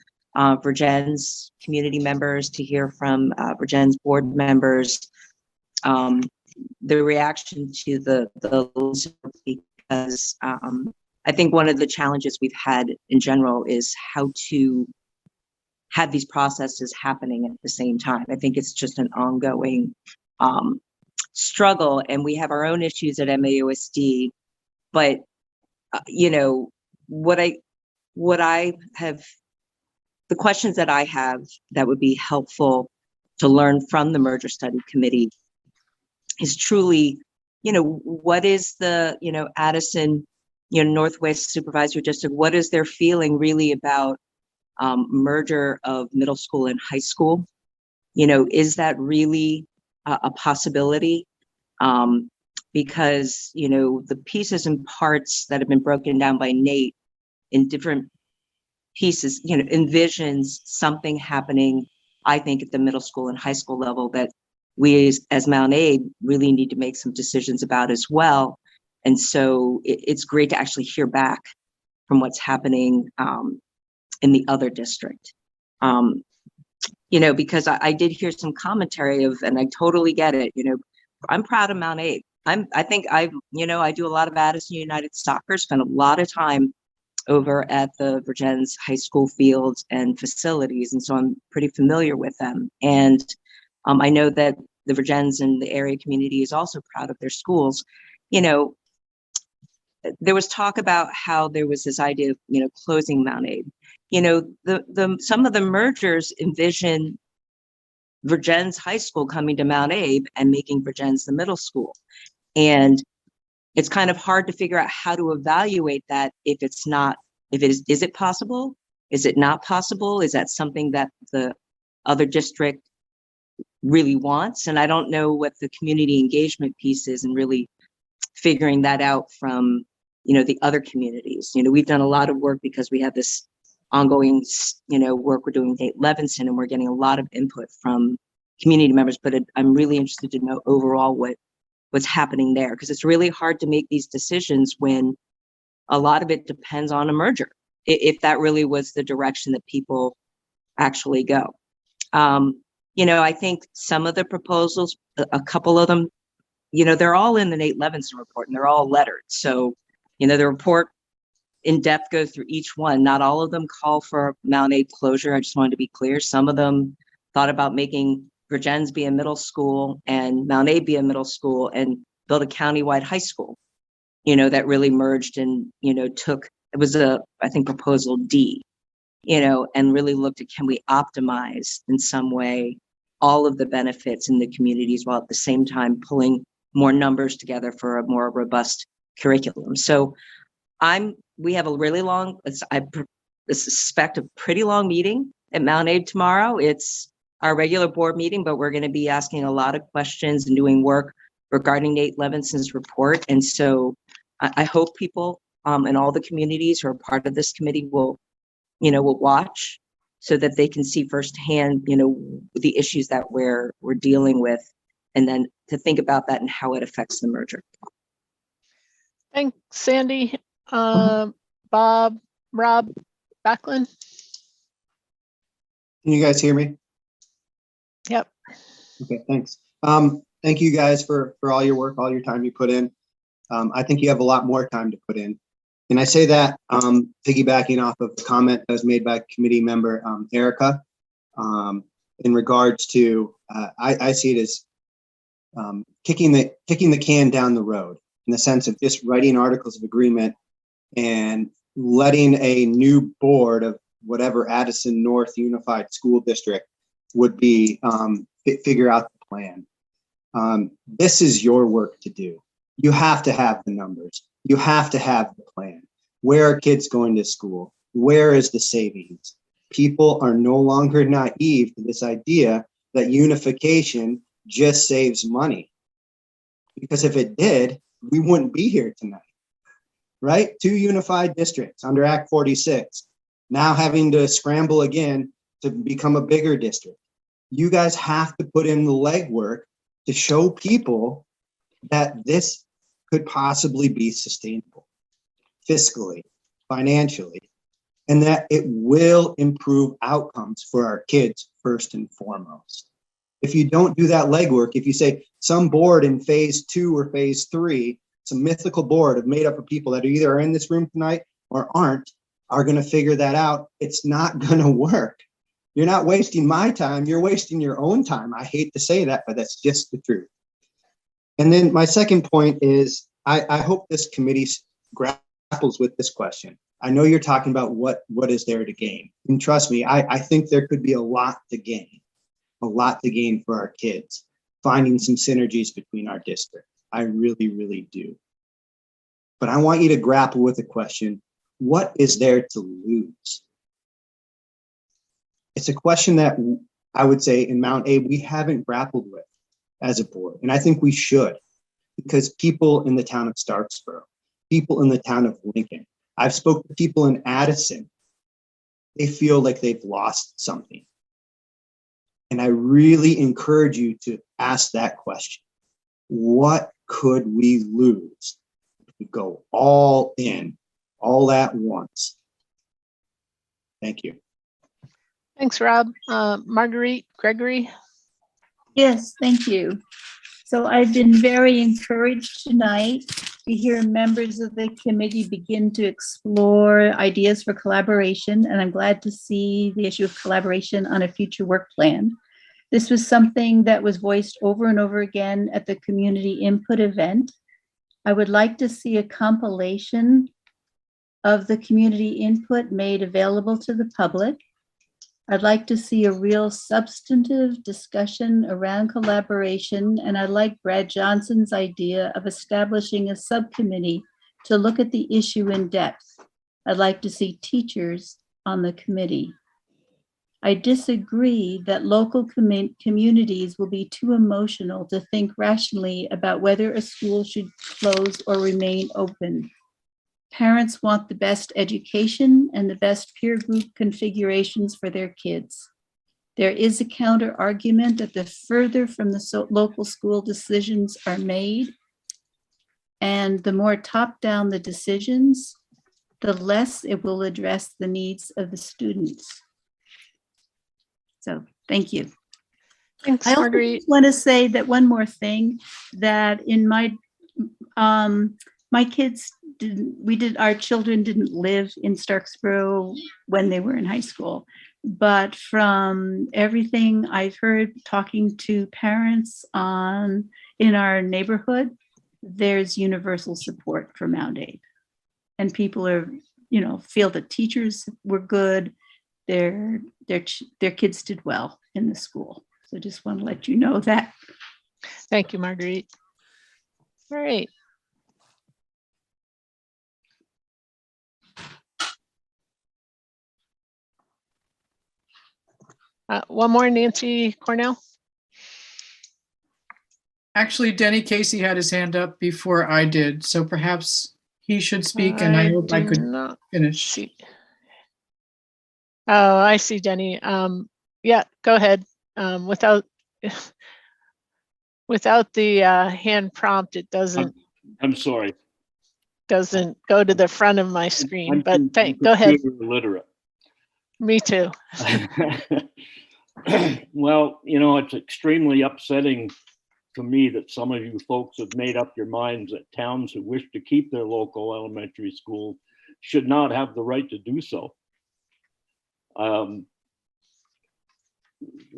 Virgin's community members, to hear from Virgin's board members, the reaction to the because I think one of the challenges we've had in general is how to have these processes happening at the same time. I think it's just an ongoing struggle, and we have our own issues at MAUSD, but you know, what I have, the questions that I have that would be helpful to learn from the merger study committee is truly, you know, what is the, you know, Addison, you know, Northwest Supervisory District, what is their feeling really about merger of middle school and high school? You know, is that really a possibility? Because, you know, the pieces and parts that have been broken down by Nate in different pieces, you know, envisions something happening, I think, at the middle school and high school level that we as Mount Abe really need to make some decisions about as well. And so it's great to actually hear back from what's happening in the other district. You know, because I did hear some commentary of, and I totally get it, you know, I'm proud of Mount Abe. I think you know, I do a lot of Addison United soccer, spent a lot of time over at the Virgin's high school fields and facilities. And so I'm pretty familiar with them. And I know that the Virgins and the area community is also proud of their schools. You know, there was talk about how there was this idea of, you know, closing Mount Abe. You know, some of the mergers envision Virgin's high school coming to Mount Abe and making Virgin's the middle school. And it's kind of hard to figure out how to evaluate that if it's not, if it is it possible? Is it not possible? Is that something that the other district really wants? And I don't know what the community engagement piece is and really figuring that out from, you know, the other communities. You know, we've done a lot of work because we have this ongoing, you know, work we're doing with Nate Levinson, and we're getting a lot of input from community members, but I'm really interested to know overall what's happening there, because it's really hard to make these decisions when a lot of it depends on a merger, if that really was the direction that people actually go. You know, I think some of the proposals, a couple of them, you know, they're all in the Nate Levinson report and they're all lettered. So, you know, the report in depth goes through each one. Not all of them call for Mount Abe closure. I just wanted to be clear. Some of them thought about making Virgin's be a middle school and Mount Abe be a middle school and build a countywide high school, you know, that really merged and, you know, it was I think, proposal D, you know, and really looked at, can we optimize in some way all of the benefits in the communities while at the same time pulling more numbers together for a more robust curriculum. So we have a really long, suspect a pretty long meeting at Mount Abe tomorrow. It's our regular board meeting, but we're going to be asking a lot of questions and doing work regarding Nate Levinson's report. And so I hope people in all the communities who are part of this committee will watch so that they can see firsthand, the issues that we're dealing with, and then to think about that and how it affects the merger. Thanks, Sandy. Rob Backlund. Can you guys hear me? Yep. Okay, thanks. Thank you guys for all your work, all your time you put in. I think you have a lot more time to put in. And I say that piggybacking off of the comment that was made by committee member Erica in regards to, I see it as kicking the can down the road in the sense of just writing articles of agreement and letting a new board of whatever Addison North Unified School District would be figure out the plan. This is your work to do. You have to have the numbers. You have to have the plan. Where are kids going to school? Where is the savings? People are no longer naive to this idea that unification just saves money. Because if it did, we wouldn't be here tonight, right? 2 unified districts under Act 46, now having to scramble again to become a bigger district. You guys have to put in the legwork to show people that this could possibly be sustainable fiscally, financially, and that it will improve outcomes for our kids first and foremost. If you don't do that legwork, if you say some board in phase 2 or phase 3, some mythical board of made up of people that either are in this room tonight or aren't, are going to figure that out, it's not going to work. You're not wasting my time, you're wasting your own time. I hate to say that, but that's just the truth. And then my second point is, I hope this committee grapples with this question. I know you're talking about what is there to gain. And trust me, I think there could be a lot to gain for our kids, finding some synergies between our districts. I really, really do. But I want you to grapple with the question, what is there to lose? It's a question that I would say in Mount Abe, we haven't grappled with as a board. And I think we should, because people in the town of Starksboro, people in the town of Lincoln, I've spoken to people in Addison, they feel like they've lost something. And I really encourage you to ask that question. What could we lose if we go all in, all at once? Thank you. Thanks, Rob. Marguerite Gregory. Yes, thank you. So I've been very encouraged tonight to hear members of the committee begin to explore ideas for collaboration, and I'm glad to see the issue of collaboration on a future work plan. This was something that was voiced over and over again at the community input event. I would like to see a compilation of the community input made available to the public. I'd like to see a real substantive discussion around collaboration, and I like Brad Johnson's idea of establishing a subcommittee to look at the issue in depth. I'd like to see teachers on the committee. I disagree that local communities will be too emotional to think rationally about whether a school should close or remain open. Parents want the best education and the best peer group configurations for their kids. There is a counter argument that the further from the local school decisions are made, and the more top-down the decisions, the less it will address the needs of the students. So, thank you. Thanks, I also Marguerite. want to say that one more thing, that in my kids our children didn't live in Starksboro when they were in high school, but from everything I've heard talking to parents in our neighborhood, there's universal support for Mount Abe. And people are, feel that teachers were good, their kids did well in the school. So just want to let you know that. Thank you, Marguerite. All right. One more, Nancy Cornell. Actually, Denny Casey had his hand up before I did, so perhaps he should speak, and I hope I do could not finish. see. Oh, I see, Denny. Yeah, go ahead. Without the hand prompt, it doesn't I'm sorry. go to the front of my screen. But I'm go ahead. computer illiterate. Me too. Well, you know, it's extremely upsetting to me that some of you folks have made up your minds that towns who wish to keep their local elementary school should not have the right to do so. I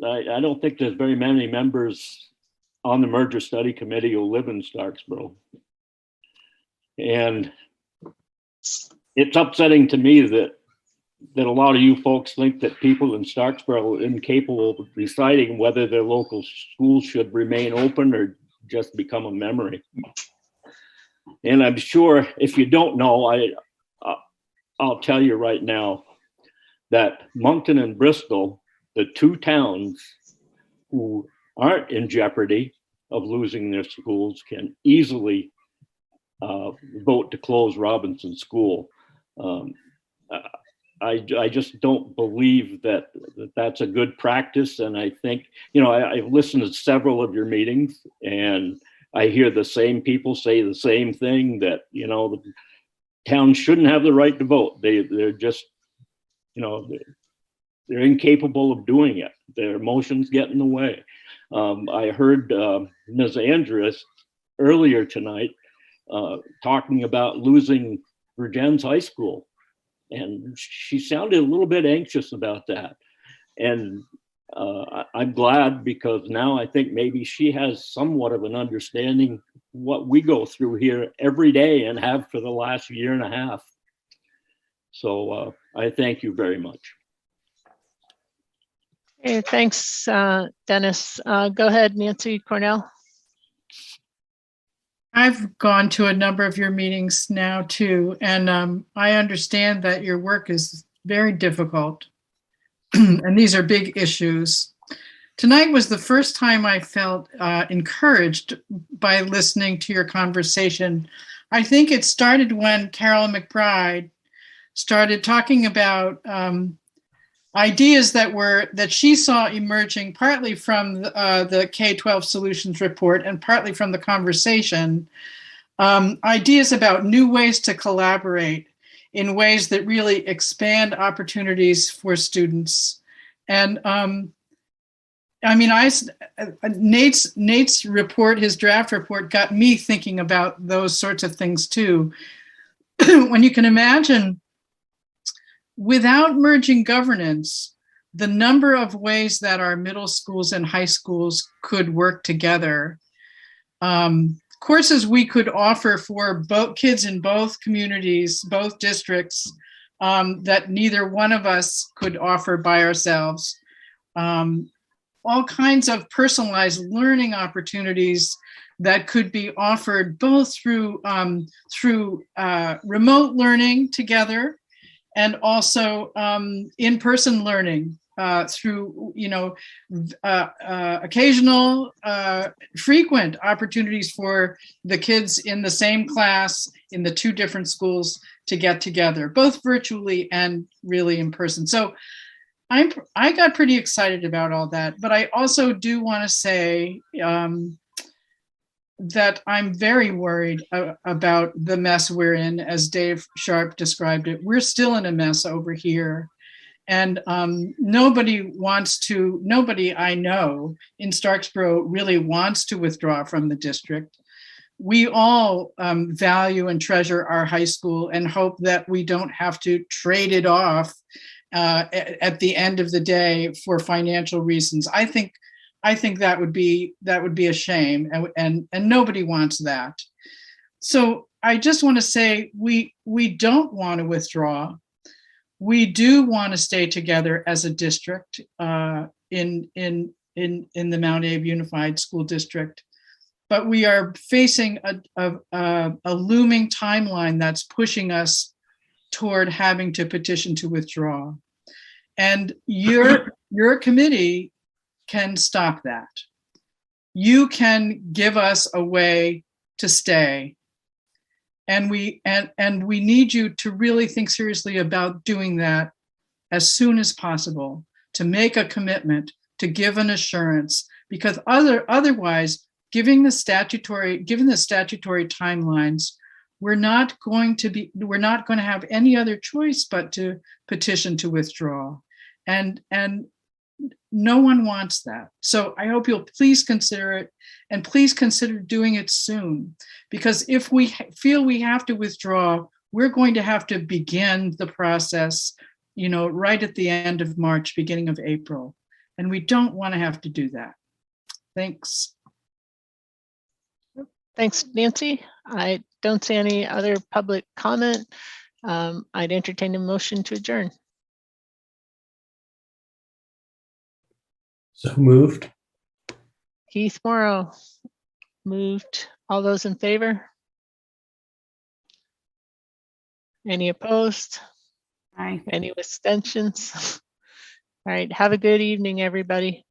don't think there's very many members on the merger study committee who live in Starksboro. And it's upsetting to me that a lot of you folks think that people in Starksboro are incapable of deciding whether their local schools should remain open or just become a memory. And I'm sure if you don't know, I'll tell you right now that Moncton and Bristol, the two towns who aren't in jeopardy of losing their schools, can easily vote to close Robinson School. I just don't believe that that's a good practice. And I think, you know, I've listened to several of your meetings and I hear the same people say the same thing, that, you know, the town shouldn't have the right to vote. They're just, you know, they're incapable of doing it. Their emotions get in the way. I heard Ms. Andrews earlier tonight talking about losing Virgins High School. And she sounded a little bit anxious about that. And I'm glad, because now I think maybe she has somewhat of an understanding what we go through here every day and have for the last year and a half. So I thank you very much. Hey, thanks, Dennis. Go ahead, Nancy Cornell. I've gone to a number of your meetings now too, and I understand that your work is very difficult and these are big issues. Tonight was the first time I felt encouraged by listening to your conversation. I think it started when Carol McBride started talking about ideas that she saw emerging partly from the K-12 Solutions Report and partly from the conversation, ideas about new ways to collaborate in ways that really expand opportunities for students. And I mean, Nate's report, his draft report, got me thinking about those sorts of things too. When you can imagine, without merging governance, the number of ways that our middle schools and high schools could work together, courses we could offer for both kids in both communities, both districts, that neither one of us could offer by ourselves, all kinds of personalized learning opportunities that could be offered both through remote learning together, and also in-person learning through, you know, occasional, frequent opportunities for the kids in the same class in the two different schools to get together, both virtually and really in person. So I got pretty excited about all that, but I also do want to say that I'm very worried about the mess we're in, as Dave Sharp described it. We're still in a mess over here. And nobody I know in Starksboro really wants to withdraw from the district. We all value and treasure our high school and hope that we don't have to trade it off at the end of the day for financial reasons. I think that would be a shame, and nobody wants that. So I just want to say we don't want to withdraw. We do want to stay together as a district in the Mount Abe Unified School District, but we are facing a looming timeline that's pushing us toward having to petition to withdraw. And your committee can stop that. You can give us a way to stay. And we need you to really think seriously about doing that as soon as possible, to make a commitment, to give an assurance, because otherwise, given the statutory timelines, we're not going to have any other choice but to petition to withdraw. And no one wants that. So I hope you'll please consider it, and please consider doing it soon, because if we feel we have to withdraw, we're going to have to begin the process, right at the end of March, beginning of April. And we don't want to have to do that. Thanks. Thanks, Nancy. I don't see any other public comment. I'd entertain a motion to adjourn. So moved. Keith Morrow moved. All those in favor? Any opposed? Aye. Any abstentions? All right. Have a good evening, everybody.